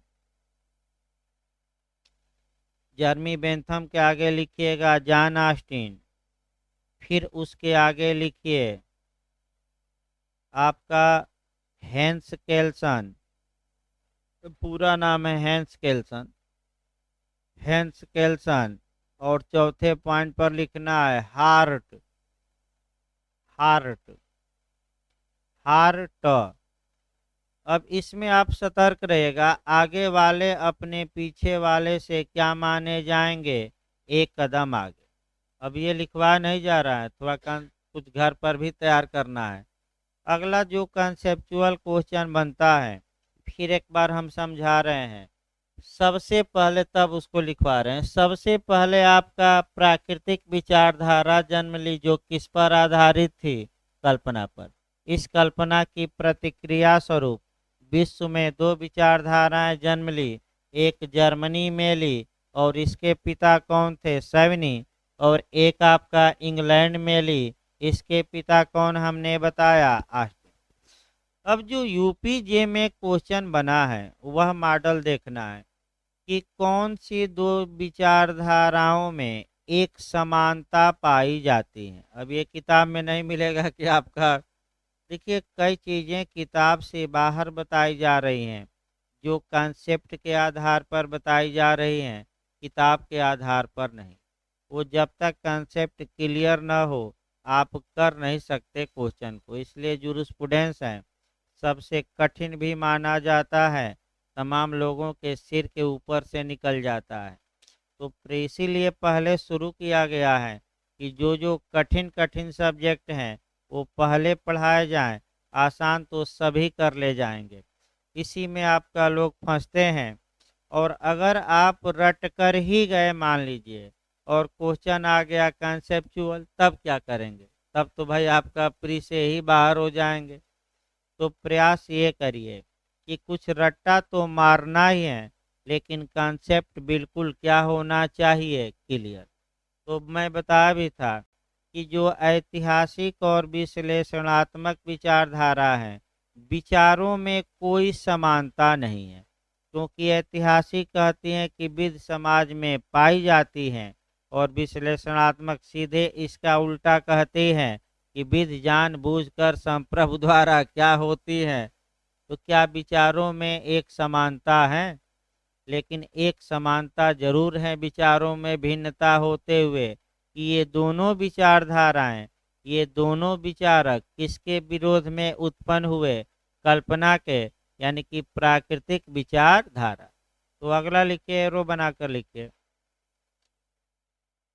जर्मी बेंथम के आगे लिखिएगा जॉन ऑस्टिन। फिर उसके आगे लिखिए आपका हैंस केल्सन, पूरा नाम है हैंस केल्सन, हैंस केल्सन। और चौथे पॉइंट पर लिखना है हार्ट, हार्ट, हार्ट। अब इसमें आप सतर्क रहिएगा, आगे वाले अपने पीछे वाले से क्या माने जाएंगे, एक कदम आगे। अब ये लिखवा नहीं जा रहा है, थोड़ा कुछ घर पर भी तैयार करना है। अगला जो कंसेप्चुअल क्वेश्चन बनता है, फिर एक बार हम समझा रहे हैं, सबसे पहले तब उसको लिखवा रहे हैं। सबसे पहले आपका प्राकृतिक विचारधारा जन्म ली, जो किस पर आधारित थी, कल्पना पर। इस कल्पना की प्रतिक्रिया स्वरूप विश्व में दो विचारधाराएं जन्म ली, एक जर्मनी में ली और इसके पिता कौन थे, सेवनी। और एक आपका इंग्लैंड में ली, इसके पिता कौन हमने बताया, ऑस्टिन। अब जो यूपीजे में क्वेश्चन बना है वह मॉडल देखना है कि कौन सी दो विचारधाराओं में एक समानता पाई जाती है। अब ये किताब में नहीं मिलेगा कि आपका, देखिए कई चीज़ें किताब से बाहर बताई जा रही हैं, जो कॉन्सेप्ट के आधार पर बताई जा रही हैं, किताब के आधार पर नहीं। वो जब तक कॉन्सेप्ट क्लियर ना हो आप कर नहीं सकते क्वेश्चन को। इसलिए जूरिस्प्रूडेंस है, सबसे कठिन भी माना जाता है, तमाम लोगों के सिर के ऊपर से निकल जाता है। तो इसीलिए पहले शुरू किया गया है कि जो जो कठिन कठिन सब्जेक्ट हैं वो पहले पढ़ाए जाएं, आसान तो सभी कर ले जाएंगे। इसी में आपका लोग फंसते हैं। और अगर आप रट कर ही गए मान लीजिए और क्वेश्चन आ गया कंसेप्चुअल, तब क्या करेंगे, तब तो भाई आपका प्री से ही बाहर हो जाएंगे। तो प्रयास ये करिए कि कुछ रट्टा तो मारना ही है, लेकिन कॉन्सेप्ट बिल्कुल क्या होना चाहिए, क्लियर। तो मैं बताया भी था कि जो ऐतिहासिक और विश्लेषणात्मक विचारधारा है, विचारों में कोई समानता नहीं है, क्योंकि ऐतिहासिक कहती हैं कि विध समाज में पाई जाती हैं और विश्लेषणात्मक सीधे इसका उल्टा कहती हैं कि विधि जानबूझकर संप्रभु द्वारा क्या होती है। तो क्या विचारों में एक समानता है, लेकिन एक समानता जरूर है विचारों में भिन्नता होते हुए कि ये दोनों विचारधाराएं, ये दोनों विचारक किसके विरोध में उत्पन्न हुए, कल्पना के, यानी कि प्राकृतिक विचारधारा। तो अगला लिखिए, एरो बनाकर लिखिए,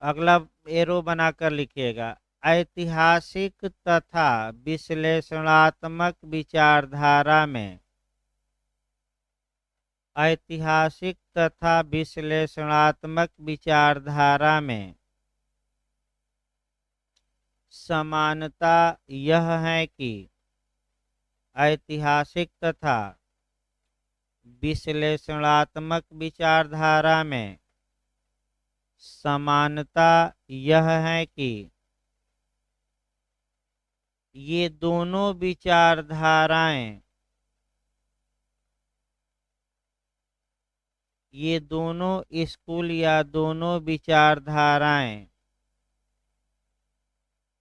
अगला एरो बनाकर लिखिएगा, ऐतिहासिक तथा विश्लेषणात्मक विचारधारा में, ऐतिहासिक तथा विश्लेषणात्मक विचारधारा में समानता यह है कि ऐतिहासिक तथा विश्लेषणात्मक विचारधारा में समानता यह है कि ये दोनों विचारधाराएं, ये दोनों स्कूल या दोनों विचारधाराएं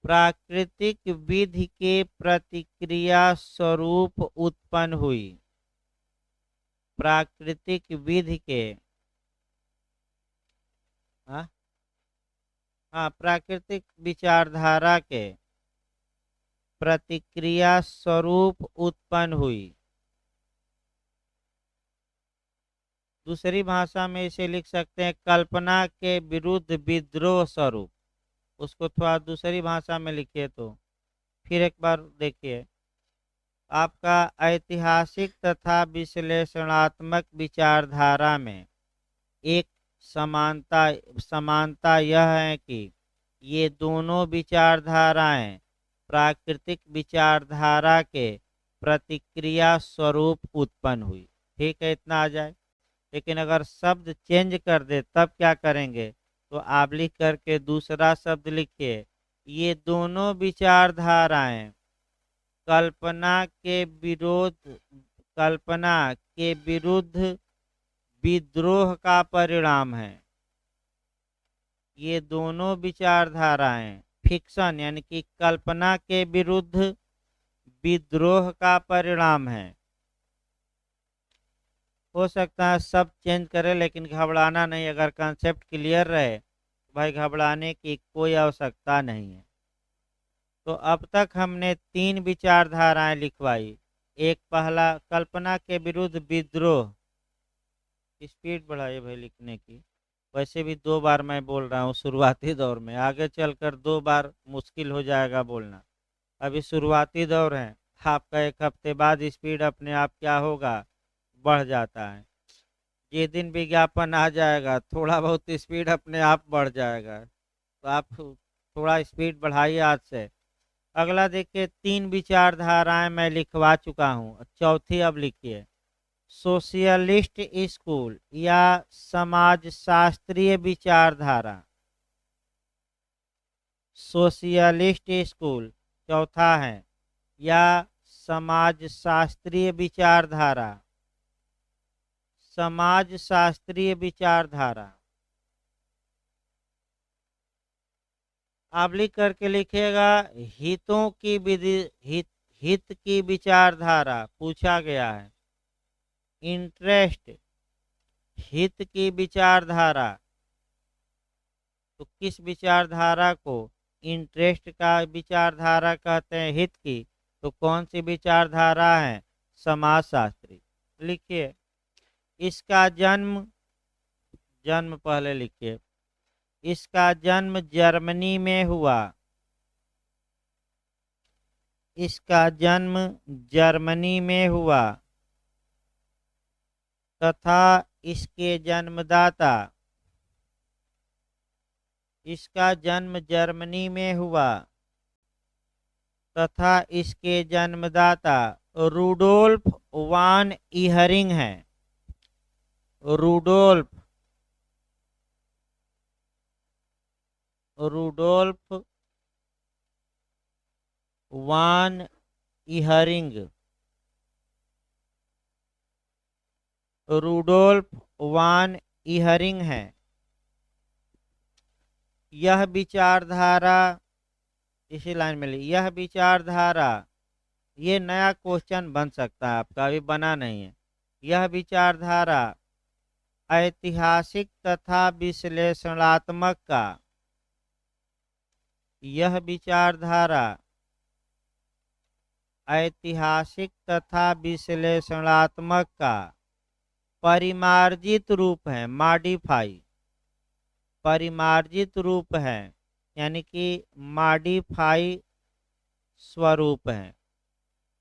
प्राकृतिक विधि के प्रतिक्रिया स्वरूप उत्पन्न हुई, प्राकृतिक विधि के, हाँ हाँ, प्राकृतिक विचारधारा के प्रतिक्रिया स्वरूप उत्पन्न हुई। दूसरी भाषा में इसे लिख सकते हैं कल्पना के विरुद्ध विद्रोह स्वरूप। उसको थोड़ा दूसरी भाषा में लिखिए तो फिर एक बार देखिए, आपका ऐतिहासिक तथा विश्लेषणात्मक विचारधारा में एक समानता, समानता यह है कि ये दोनों विचारधाराएं प्राकृतिक विचारधारा के प्रतिक्रिया स्वरूप उत्पन्न हुई। ठीक है, इतना आ जाए। लेकिन अगर शब्द चेंज कर दे तब क्या करेंगे, तो आप लिख करके दूसरा शब्द लिखिए। ये दोनों विचारधाराएं कल्पना के विरोध कल्पना के विरुद्ध विद्रोह का परिणाम है। ये दोनों विचारधाराएं फिक्शन यानी कि कल्पना के विरुद्ध विद्रोह का परिणाम है। हो सकता है सब चेंज करे, लेकिन घबराना नहीं। अगर कंसेप्ट क्लियर रहे तो भाई घबराने की कोई आवश्यकता नहीं है। तो अब तक हमने 3 विचारधाराएं लिखवाई। एक पहला कल्पना के विरुद्ध विद्रोह। स्पीड बढ़ाइए भाई लिखने की। वैसे भी 2 बार मैं बोल रहा हूँ शुरुआती दौर में, आगे चलकर 2 बार मुश्किल हो जाएगा बोलना। अभी शुरुआती दौर है, आपका 1 हफ्ते बाद स्पीड अपने आप क्या होगा, बढ़ जाता है। जिस दिन विज्ञापन आ जाएगा थोड़ा बहुत स्पीड अपने आप बढ़ जाएगा। तो आप थोड़ा स्पीड बढ़ाइए आज से। अगला देखिए, 3 विचारधाराएं मैं लिखवा चुका हूँ, चौथी अब लिखिए। सोशलिस्ट स्कूल या समाजशास्त्रीय विचारधारा। सोशलिस्ट स्कूल चौथा है, या समाजशास्त्रीय विचारधारा। समाजशास्त्रीय विचारधारा आप लिख करके लिखिएगा। हितों की विधि हित की विचारधारा पूछा गया है। इंटरेस्ट हित की विचारधारा, तो किस विचारधारा को इंटरेस्ट का विचारधारा कहते हैं, हित की? तो कौन सी विचारधारा है? समाजशास्त्री। लिखिए इसका जन्म पहले लिखिए। इसका जन्म जर्मनी में हुआ। इसका जन्म जर्मनी में हुआ तथा इसके जन्मदाता इसका जन्म जर्मनी में हुआ तथा इसके जन्मदाता रूडोल्फ वान इहरिंग है। रूडोल्फ वान इहरिंग। रूडोल्फ वान इहरिंग है। यह विचारधारा, इसी लाइन में यह विचारधारा, ये नया क्वेश्चन बन सकता है आपका, अभी बना नहीं है। यह विचारधारा ऐतिहासिक तथा विश्लेषणात्मक का यह विचारधारा ऐतिहासिक तथा विश्लेषणात्मक का परिमार्जित रूप है। परिमार्जित रूप है, यानी कि मॉडिफाई स्वरूप है।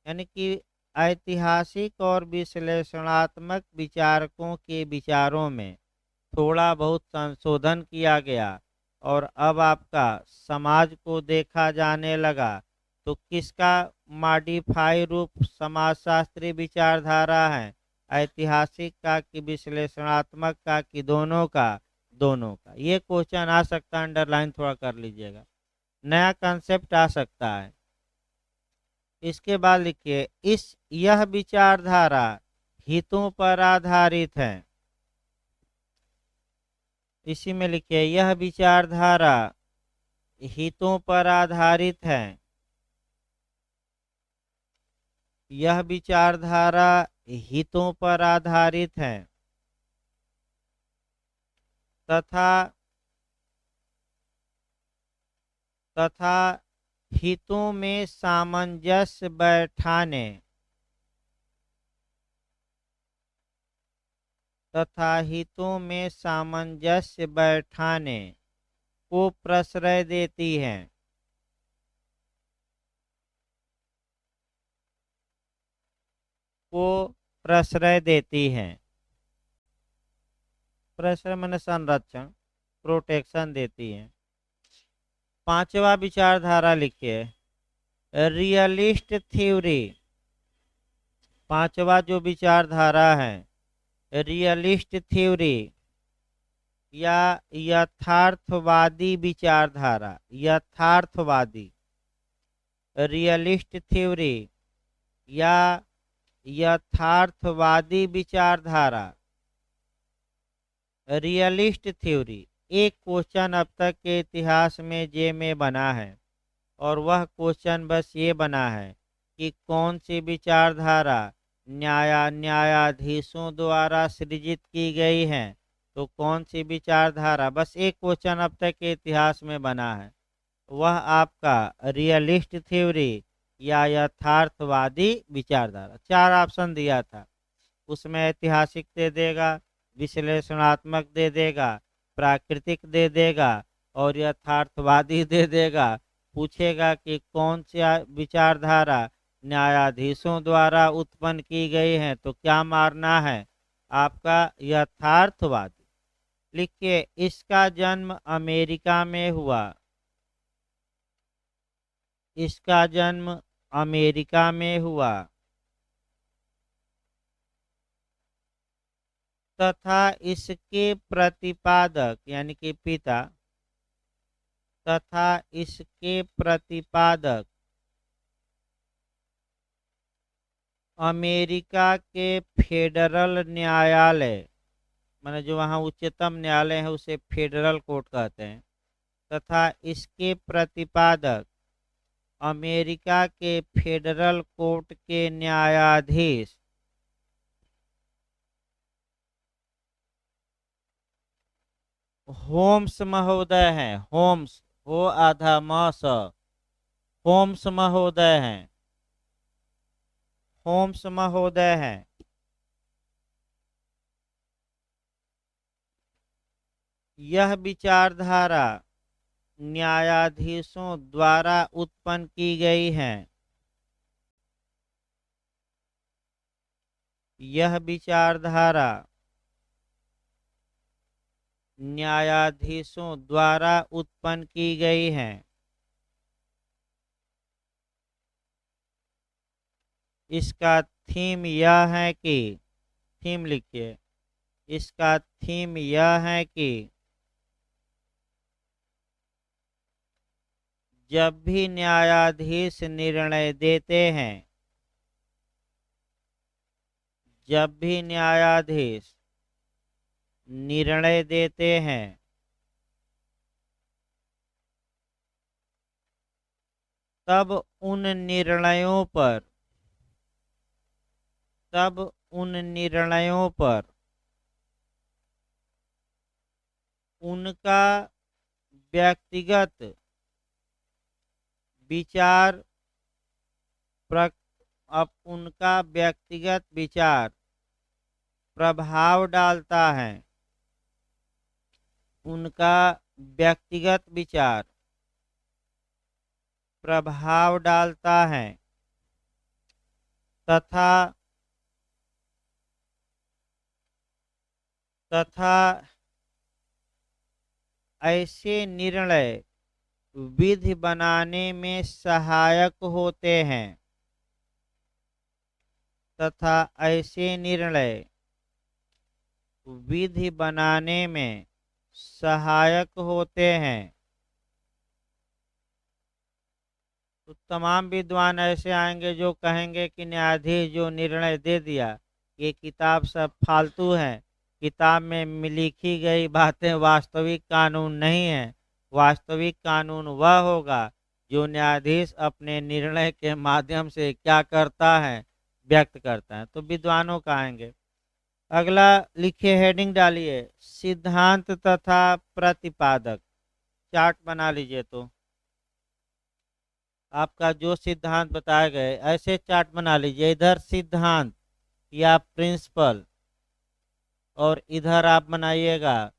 यानी कि ऐतिहासिक और विश्लेषणात्मक विचारकों के विचारों में थोड़ा बहुत संशोधन किया गया और अब आपका समाज को देखा जाने लगा। तो किसका मॉडिफाई रूप समाजशास्त्री विचारधारा है? ऐतिहासिक का कि विश्लेषणात्मक का कि दोनों का? दोनों का। ये क्वेश्चन आ सकता है, अंडरलाइन थोड़ा कर लीजिएगा। नया कंसेप्ट आ सकता है। इसके बाद लिखिए यह विचारधारा हितों पर आधारित है। इसी में लिखिए यह विचारधारा हितों पर आधारित है। यह विचारधारा हितों पर आधारित है तथा हितों में सामंजस्य बैठाने को प्रश्रय देती है। प्रश्रय माने संरक्षण, प्रोटेक्शन देती है। 5वां विचारधारा लिखिए रियलिस्ट थ्योरी। 5वां जो विचारधारा है रियलिस्ट थ्योरी या यथार्थवादी विचारधारा। यथार्थवादी, रियलिस्ट थ्योरी या यथार्थवादी विचारधारा। Realist theory. एक क्वेश्चन अब तक के इतिहास में जे में बना है, और वह क्वेश्चन बस ये बना है कि कौन सी विचारधारा न्यायाधीशों द्वारा सृजित की गई है। तो कौन सी विचारधारा, बस एक क्वेश्चन अब तक के इतिहास में बना है, वह आपका रियलिस्ट थ्योरी या यथार्थवादी विचारधारा। 4 ऑप्शन दिया था, उसमें ऐतिहासिक दे देगा, विश्लेषणात्मक दे देगा, प्राकृतिक दे देगा और यथार्थवादी दे देगा। पूछेगा कि कौन सी विचारधारा न्यायाधीशों द्वारा उत्पन्न की गई है, तो क्या मारना है आपका यथार्थवादी। लिखिए, इसका जन्म अमेरिका में हुआ। इसका जन्म अमेरिका में हुआ तथा इसके प्रतिपादक यानी कि पिता तथा इसके प्रतिपादक अमेरिका के फेडरल न्यायालय, माने जो वहाँ उच्चतम न्यायालय है उसे फेडरल कोर्ट कहते हैं, तथा इसके प्रतिपादक अमेरिका के फेडरल कोर्ट के न्यायाधीश होम्स महोदय हैं। होम्स, हो आधा मास, होम्स महोदय हैं। होम्स महोदय हैं। यह विचारधारा न्यायाधीशों द्वारा उत्पन्न की गई है। यह विचारधारा न्यायाधीशों द्वारा उत्पन्न की गई है। इसका थीम यह है कि, थीम लिखिए, इसका थीम यह है कि जब भी न्यायाधीश निर्णय देते हैं, जब भी न्यायाधीश निर्णय देते हैं, तब उन निर्णयों पर, तब उन निर्णयों पर उनका व्यक्तिगत विचार अब उनका व्यक्तिगत विचार प्रभाव डालता है। उनका व्यक्तिगत विचार प्रभाव डालता है तथा ऐसे निर्णय विधि बनाने में सहायक होते हैं, तथा ऐसे निर्णय विधि बनाने में सहायक होते हैं। तो तमाम विद्वान ऐसे आएंगे जो कहेंगे कि न्यायाधीश जो निर्णय दे दिया, ये किताब सब फालतू है, किताब में लिखी गई बातें वास्तविक कानून नहीं है। वास्तविक कानून वह होगा जो न्यायाधीश अपने निर्णय के माध्यम से क्या करता है, व्यक्त करता है। तो विद्वानों का आएंगे। अगला लिखिए, हेडिंग डालिए, सिद्धांत तथा प्रतिपादक। चार्ट बना लीजिए। तो आपका जो सिद्धांत बताए गए ऐसे चार्ट बना लीजिए, इधर सिद्धांत या प्रिंसिपल और इधर आप बनाइएगा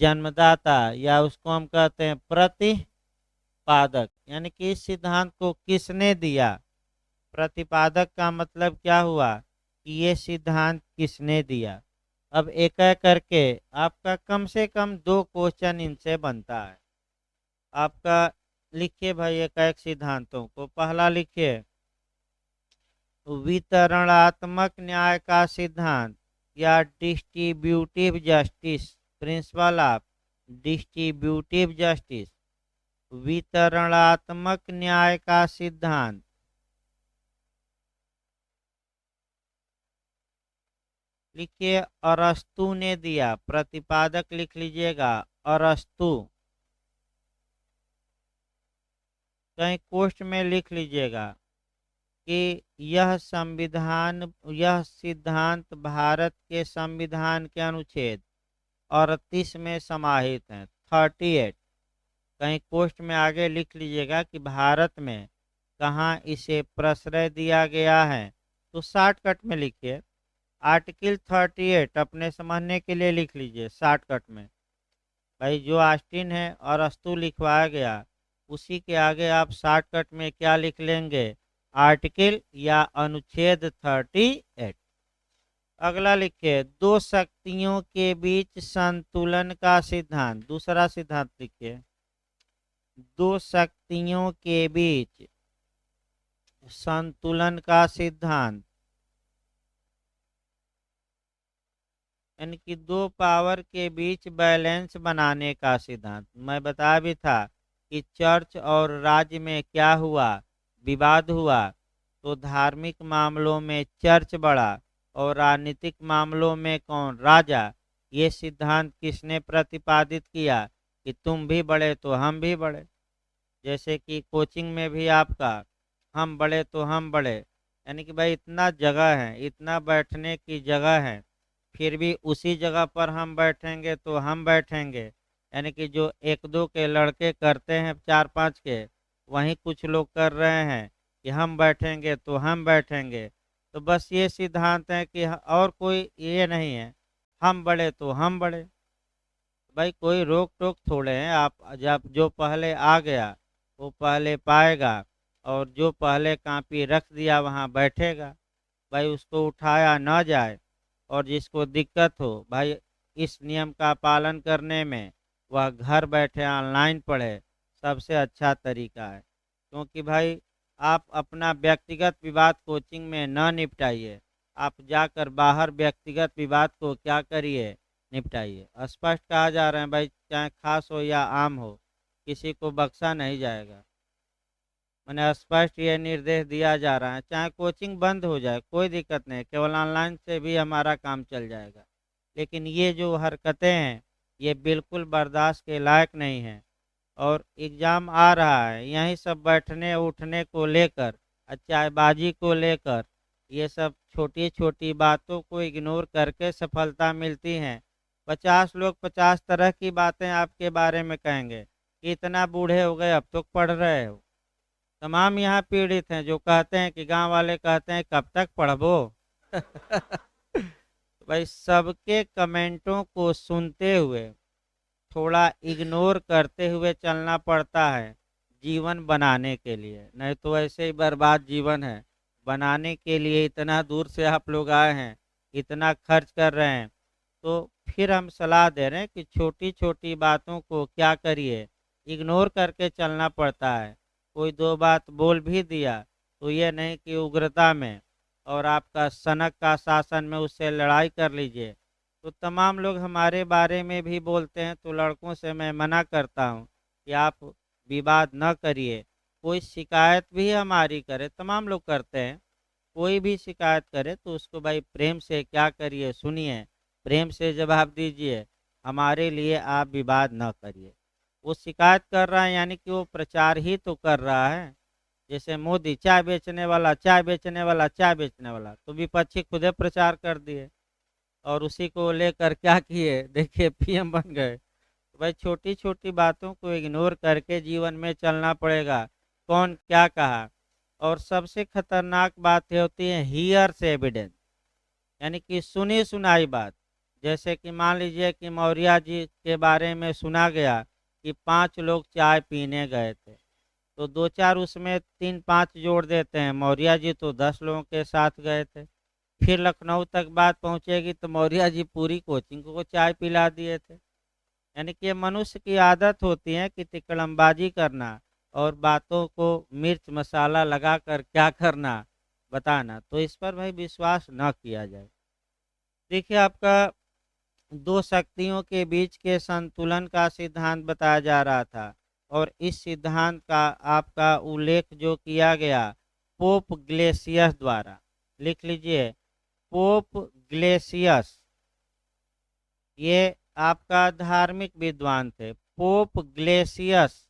जन्मदाता, या उसको हम कहते हैं प्रतिपादक, यानी कि इस सिद्धांत को किसने दिया। प्रतिपादक का मतलब क्या हुआ कि ये सिद्धांत किसने दिया। अब एक एक करके आपका कम से कम 2 क्वेश्चन इनसे बनता है। आपका लिखिए भाई एक एक सिद्धांतों को। पहला लिखिए, वितरणात्मक न्याय का सिद्धांत, या distributive justice, principle of distributive justice, वितरणात्मक न्याय का सिद्धांत। लिखिए अरस्तु ने दिया, प्रतिपादक लिख लीजिएगा अरस्तु, कहीं कोष्ठ में लिख लीजिएगा कि यह सिद्धांत भारत के संविधान के अनुच्छेद 38 में समाहित है, 38। कहीं कोष्ठ में आगे लिख लीजिएगा कि भारत में कहाँ इसे प्रश्रय दिया गया है, तो शॉर्टकट में लिखिए आर्टिकल 38, अपने समझने के लिए लिख लीजिए शॉर्टकट में। भाई जो ऑस्टिन है और अस्तु लिखवाया गया, उसी के आगे आप शॉर्टकट में क्या लिख लेंगे, आर्टिकल या अनुच्छेद 38। अगला लिखिए दो शक्तियों के बीच संतुलन का सिद्धांत। दूसरा सिद्धांत लिखिए दो शक्तियों के बीच संतुलन का सिद्धांत, यानी कि दो पावर के बीच बैलेंस बनाने का सिद्धांत। मैं बताया भी था कि चर्च और राज्य में क्या हुआ, विवाद हुआ, तो धार्मिक मामलों में चर्च बढ़ा और राजनीतिक मामलों में कौन, राजा। ये सिद्धांत किसने प्रतिपादित किया कि तुम भी बढ़े तो हम भी बढ़े। जैसे कि कोचिंग में भी आपका हम बढ़े तो हम बढ़े, यानी कि भाई इतना जगह है, इतना बैठने की जगह है, फिर भी उसी जगह पर हम बैठेंगे तो हम बैठेंगे। यानी कि जो एक दो के लड़के करते हैं 4-5 के, वहीं कुछ लोग कर रहे हैं कि हम बैठेंगे तो हम बैठेंगे। तो बस ये सिद्धांत है कि और कोई ये नहीं है, हम बढ़े तो हम बढ़े। भाई कोई रोक टोक थोड़े हैं, आप जब जो पहले आ गया वो पहले पाएगा, और जो पहले कापी रख दिया वहाँ बैठेगा। भाई उसको उठाया ना जाए, और जिसको दिक्कत हो भाई इस नियम का पालन करने में, वह घर बैठे ऑनलाइन पढ़े, सबसे अच्छा तरीका है। क्योंकि भाई आप अपना व्यक्तिगत विवाद कोचिंग में न निपटाइए, आप जाकर बाहर व्यक्तिगत विवाद को क्या करिए, निपटाइए। स्पष्ट कहा जा रहा है भाई, चाहे खास हो या आम हो, किसी को बख्शा नहीं जाएगा। मैंने स्पष्ट ये निर्देश दिया जा रहा है, चाहे कोचिंग बंद हो जाए कोई दिक्कत नहीं, केवल ऑनलाइन से भी हमारा काम चल जाएगा। लेकिन ये जो हरकतें हैं ये बिल्कुल बर्दाश्त के लायक नहीं है। और एग्ज़ाम आ रहा है, यहीं सब बैठने उठने को लेकर, चायबाजी को लेकर, ये सब छोटी छोटी बातों को इग्नोर करके सफलता मिलती है। 50 लोग 50 तरह की बातें आपके बारे में कहेंगे कि इतना बूढ़े हो गए अब तो पढ़ रहे हो। तमाम यहाँ पीड़ित हैं जो कहते हैं कि गांव वाले कहते हैं कब तक पढ़बो। भाई सबके कमेंटों को सुनते हुए, थोड़ा इग्नोर करते हुए चलना पड़ता है जीवन बनाने के लिए, नहीं तो ऐसे ही बर्बाद जीवन है। बनाने के लिए इतना दूर से आप लोग आए हैं, इतना खर्च कर रहे हैं, तो फिर हम सलाह दे रहे हैं कि छोटी छोटी बातों को क्या करिए, इग्नोर करके चलना पड़ता है। कोई दो बात बोल भी दिया तो ये नहीं कि उग्रता में और आपका सनक का शासन में उससे लड़ाई कर लीजिए। तो तमाम लोग हमारे बारे में भी बोलते हैं, तो लड़कों से मैं मना करता हूँ कि आप विवाद न करिए। कोई शिकायत भी हमारी करे, तमाम लोग करते हैं, कोई भी शिकायत करे तो उसको भाई प्रेम से क्या करिए, सुनिए, प्रेम से जवाब दीजिए, हमारे लिए आप विवाद न करिए। वो शिकायत कर रहा है यानी कि वो प्रचार ही तो कर रहा है। जैसे मोदी चाय बेचने वाला, चाय बेचने वाला, चाय बेचने वाला, तो विपक्षी खुदे प्रचार कर दिए और उसी को लेकर क्या किए, देखिए पीएम बन गए। तो भाई छोटी छोटी बातों को इग्नोर करके जीवन में चलना पड़ेगा। कौन क्या कहा। और सबसे खतरनाक बात ये होती है हियर से एविडेंस, यानी कि सुनी सुनाई बात। जैसे कि मान लीजिए कि मौर्य जी के बारे में सुना गया कि 5 लोग चाय पीने गए थे, तो 2-4 उसमें 3-5 जोड़ देते हैं, मौर्य जी तो 10 लोगों के साथ गए थे। फिर लखनऊ तक बात पहुंचेगी तो मौर्य जी पूरी कोचिंग को चाय पिला दिए थे। यानी कि ये मनुष्य की आदत होती है कि तिकड़मबाजी करना और बातों को मिर्च मसाला लगाकर क्या करना, बताना। तो इस पर भाई विश्वास न किया जाए। देखिए, आपका दो शक्तियों के बीच के संतुलन का सिद्धांत बताया जा रहा था, और इस सिद्धांत का आपका उल्लेख जो किया गया पोप ग्लेसियस द्वारा, लिख लीजिए, पोप ग्लेसियस, ये आपका धार्मिक विद्वान थे, पोप ग्लेसियस।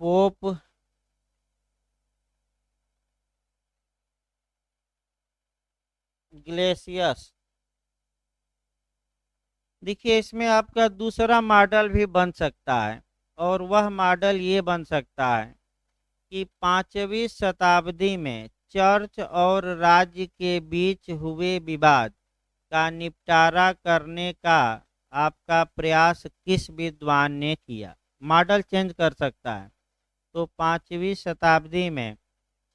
पोप ग्लेसियस। देखिए, इसमें आपका दूसरा मॉडल भी बन सकता है, और वह मॉडल ये बन सकता है कि 5वीं शताब्दी में चर्च और राज्य के बीच हुए विवाद का निपटारा करने का आपका प्रयास किस विद्वान ने किया। मॉडल चेंज कर सकता है। तो 5वीं शताब्दी में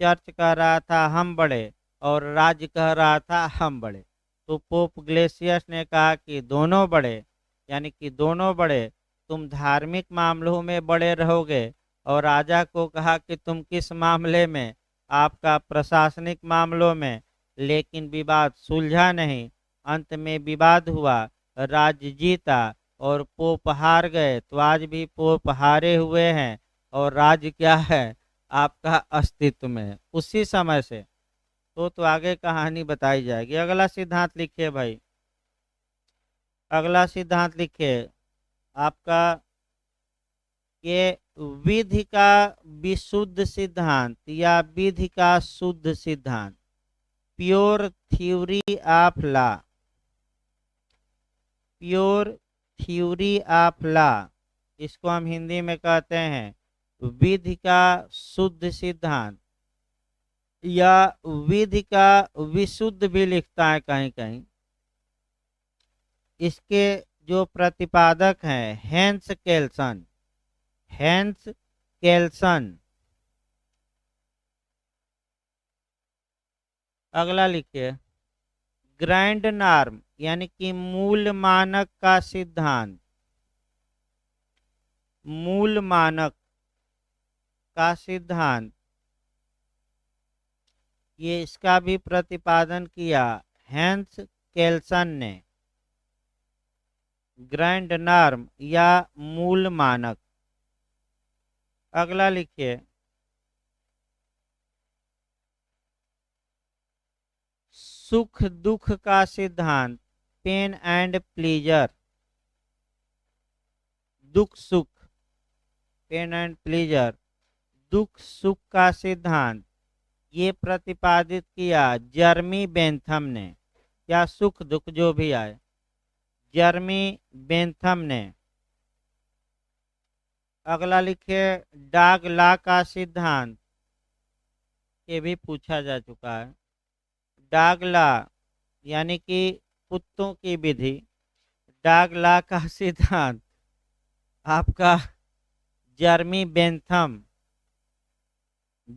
चर्च कह रहा था हम बड़े, और राज्य कह रहा था हम बड़े। तो पोप ग्लेसियस ने कहा कि दोनों बड़े, यानी कि दोनों बड़े, तुम धार्मिक मामलों में बड़े रहोगे, और राजा को कहा कि तुम किस मामले में, आपका प्रशासनिक मामलों में। लेकिन विवाद सुलझा नहीं, अंत में विवाद हुआ, राज्य जीता और पोप हार गए। तो आज भी पोप हारे हुए हैं, और राज्य क्या है, आपका अस्तित्व में है उसी समय से। तो आगे कहानी बताई जाएगी। अगला सिद्धांत लिखिए भाई, अगला सिद्धांत लिखिए आपका, ये विधि का विशुद्ध सिद्धांत या विधि का शुद्ध सिद्धांत, pure theory of law, pure theory of law, इसको हम हिंदी में कहते हैं विधि का शुद्ध सिद्धांत, या विधि का विशुद्ध भी लिखता है कहीं कहीं। इसके जो प्रतिपादक हैं हेंस केल्सन, हेंस केल्सन। अगला लिखिए, ग्रैंड नॉर्म यानी कि मूल मानक का सिद्धांत, मूल मानक का सिद्धांत, ये इसका भी प्रतिपादन किया हेंस केल्सन ने। ग्रैंड नॉर्म या मूल मानक। अगला लिखिए, सुख दुख का सिद्धांत, पेन एंड प्लीजर, दुख सुख, पेन एंड प्लीजर, दुख सुख का सिद्धांत, ये प्रतिपादित किया जर्मी बेंथम ने, या सुख दुख जो भी आए, जर्मी बेंथम ने। अगला लिखिए, डाग लॉ का सिद्धांत, ये भी पूछा जा चुका है। डाग लॉ यानी कि कुत्तों की विधि, डाग लॉ का सिद्धांत आपका जर्मी बेंथम,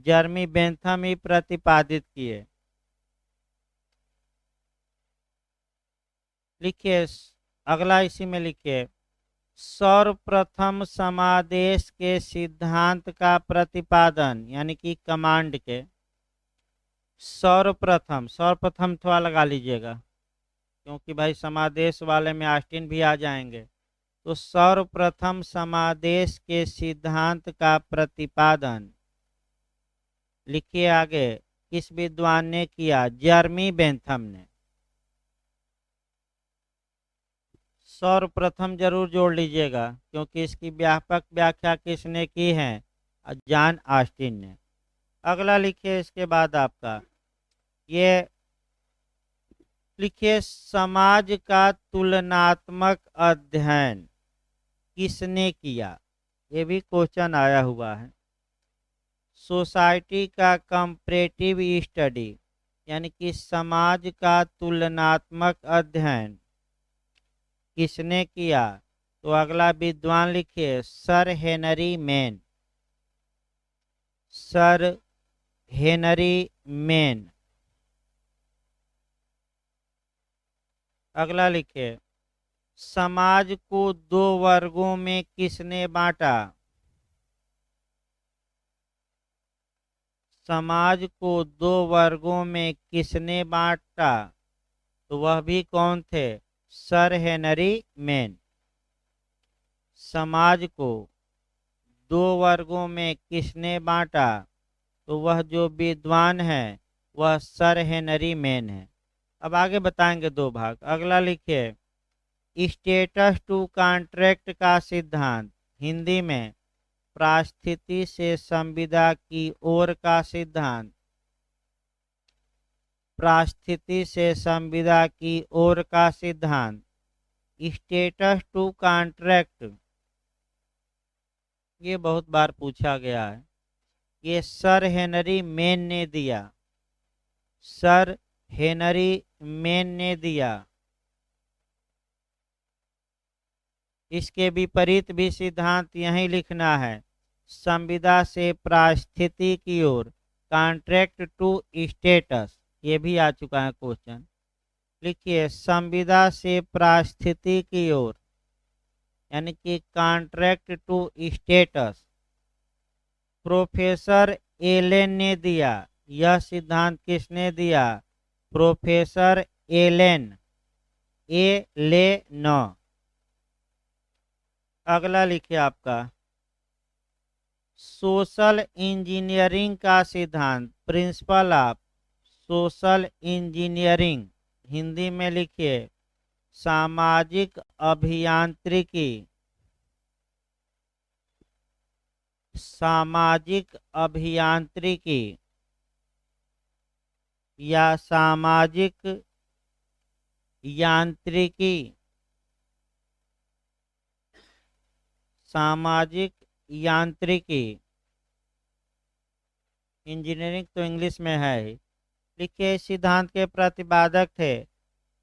जर्मी बेंथम ही प्रतिपादित किए। लिखिए, अगला इसी में लिखिए, सर्वप्रथम समादेश के सिद्धांत का प्रतिपादन, यानी कि कमांड के, सर्वप्रथम, सर्वप्रथम थोड़ा लगा लीजिएगा, क्योंकि भाई समादेश वाले में आस्टीन भी आ जाएंगे। तो सर्वप्रथम समादेश के सिद्धांत का प्रतिपादन, लिखिए आगे, किस विद्वान ने किया, जर्मी बेंथम ने। सर्वप्रथम जरूर जोड़ लीजिएगा, क्योंकि इसकी व्यापक व्याख्या किसने की है, जॉन ऑस्टिन ने। अगला लिखिए, इसके बाद आपका ये लिखिए, समाज का तुलनात्मक अध्ययन किसने किया, ये भी क्वेश्चन आया हुआ है। सोसाइटी का कंपैरेटिव स्टडी, यानी कि समाज का तुलनात्मक अध्ययन किसने किया। तो अगला विद्वान लिखिए, sir Henry man, sir Henry man. अगला लिखिए, समाज को दो वर्गों में किसने बांटा, समाज को दो वर्गों में किसने बांटा? तो वह भी कौन थे? Sir Henry main. समाज को दो वर्गों में किसने बांटा? तो वह जो विद्वान है वह सर हेनरी मेन है। अब आगे बताएंगे दो भाग। अगला लिखिए, स्टेटस टू कॉन्ट्रैक्ट का सिद्धांत। हिंदी में पारिस्थिति से संविदा की ओर का सिद्धांत। पारिस्थिति से संविदा की ओर का सिद्धांत। स्टेटस टू कॉन्ट्रैक्ट ये बहुत बार पूछा गया है। ये सर हेनरी मेन ने दिया। सर हेनरी मेन ने दिया। इसके विपरीत भी सिद्धांत यही लिखना है। संविदा से पारिस्थिति की ओर, कॉन्ट्रैक्ट टू स्टेटस, ये भी आ चुका है क्वेश्चन। लिखिए, संविदा से पारिस्थिति की ओर यानी कि contract to status professor Allen ने दिया। यह सिद्धांत किसने दिया? Professor Allen Allen. अगला लिखिए आपका सोशल इंजीनियरिंग का सिद्धांत। Principle of social engineering. Hindi में लिखिए सामाजिक अभियांत्रिकी। सामाजिक अभियांत्रिकी या सामाजिक यांत्रिकी। सामाजिक यांत्रिकी इंजीनियरिंग तो इंग्लिश में है ही। लिखिए, सिद्धांत के प्रतिपादक थे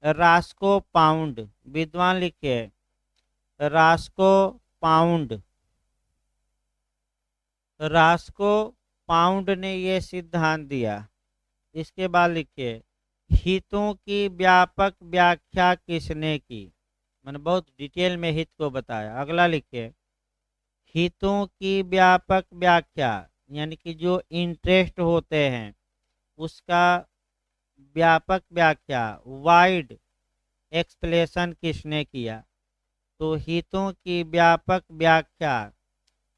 रास्को पाउंड। विद्वान लिखिए रास्को पाउंड। रास्को पाउंड ने ये सिद्धांत दिया। इसके बाद लिखिए हितों की व्यापक व्याख्या किसने की? मैंने बहुत डिटेल में हित को बताया। अगला लिखिए हितों की व्यापक व्याख्या यानी कि जो इंटरेस्ट होते हैं उसका व्यापक व्याख्या, वाइड एक्सप्लेनेशन किसने किया? तो हितों की व्यापक व्याख्या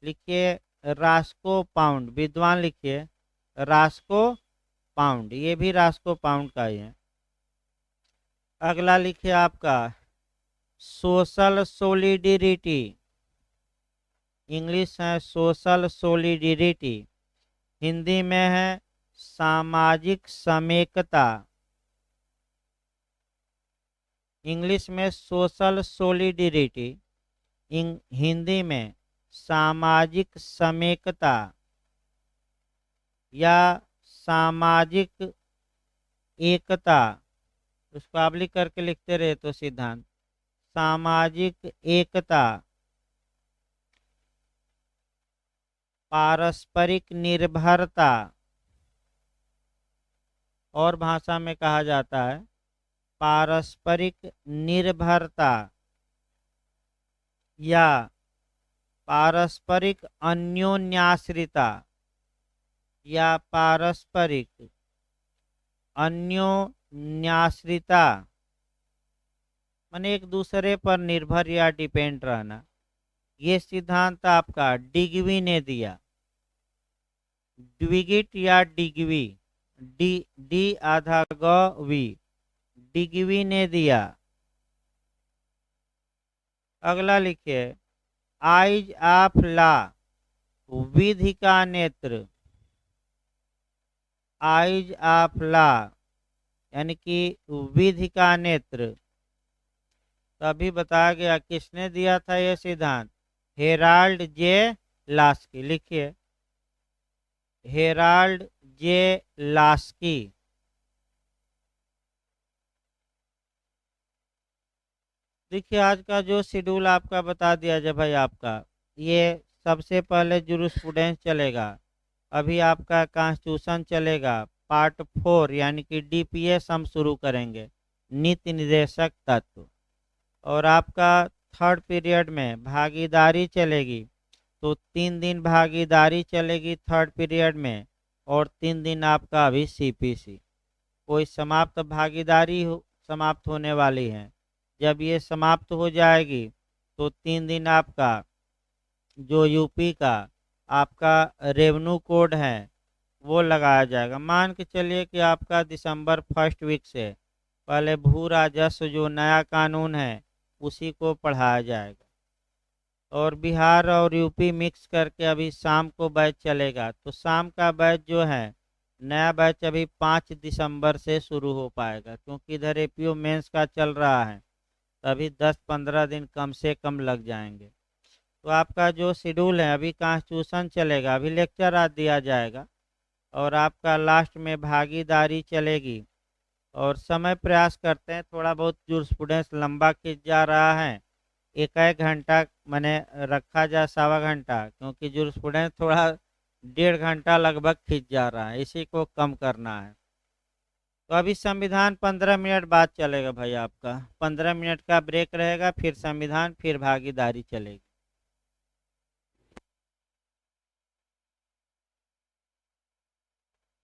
लिखिए रास्को पाउंड। विद्वान लिखिए रास्को पाउंड। ये भी रास्को पाउंड का ही है। अगला लिखिए आपका सोशल सोलिडरिटी। इंग्लिश है सोशल सोलिडरिटी। हिंदी में है सामाजिक समेकता। इंग्लिश में सोशल सोलिडरिटी, हिंदी में सामाजिक समेकता या सामाजिक एकता। उसको आप लिख करके लिखते रहे तो सिद्धांत सामाजिक एकता। पारस्परिक निर्भरता और भाषा में कहा जाता है पारस्परिक निर्भरता या पारस्परिक अन्योन्याश्रिता या पारस्परिक अन्योन्याश्रिता माने एक दूसरे पर निर्भर या डिपेंड रहना। ये सिद्धांत आपका डिग्वी ने दिया। द्विगिट या डिग्वी, डी आधा वी, डिग्वी ने दिया। अगला लिखिए आइज ऑफ लॉ, विधि का नेत्र। आइज ऑफ लॉ यानी कि विधि का नेत्र। तभी बताया गया किसने दिया था यह सिद्धांत? हेराल्ड जे लास्की। लिखिए हेराल्ड जे लास्की। देखिए आज का जो शेड्यूल आपका बता दिया जब भाई आपका ये सबसे पहले जूरिस्प्रूडेंस चलेगा। अभी आपका कॉन्स्टिट्यूशन चलेगा। पार्ट 4 यानी कि डीपीएस हम शुरू करेंगे, नीति निर्देशक तत्व। और आपका थर्ड पीरियड में भागीदारी चलेगी। तो 3 दिन भागीदारी चलेगी थर्ड पीरियड में। और 3 दिन आपका अभी सीपीसी। कोई समाप्त भागीदारी समाप्त होने वाली है। जब ये समाप्त हो जाएगी तो 3 दिन आपका जो यूपी का आपका रेवेन्यू कोड है वो लगाया जाएगा। मान के चलिए कि आपका दिसंबर फर्स्ट वीक से पहले भू राजस्व जो नया कानून है उसी को पढ़ाया जाएगा, और बिहार और यूपी मिक्स करके अभी शाम को बैच चलेगा। तो शाम का बैच जो है नया बैच अभी 5 दिसंबर से शुरू हो पाएगा, क्योंकि इधर एपीओ मेंस का चल रहा है, तो अभी 10-15 दिन कम से कम लग जाएंगे। तो आपका जो शेड्यूल है, अभी कॉन्स्टिट्यूशन चलेगा, अभी लेक्चर आज दिया जाएगा, और आपका लास्ट में भागीदारी चलेगी। और समय प्रयास करते हैं, थोड़ा बहुत जूरिस्प्रूडेंस लंबा खिंच जा रहा है, एक एक घंटा मैंने रखा जाए, 1.25 घंटा, क्योंकि जूरिस्प्रूडेंस थोड़ा 1.5 घंटा लगभग खिंच जा रहा है, इसी को कम करना है। तो अभी संविधान 15 मिनट बाद चलेगा भाई, आपका 15 मिनट का ब्रेक रहेगा, फिर संविधान, फिर भागीदारी चलेगी।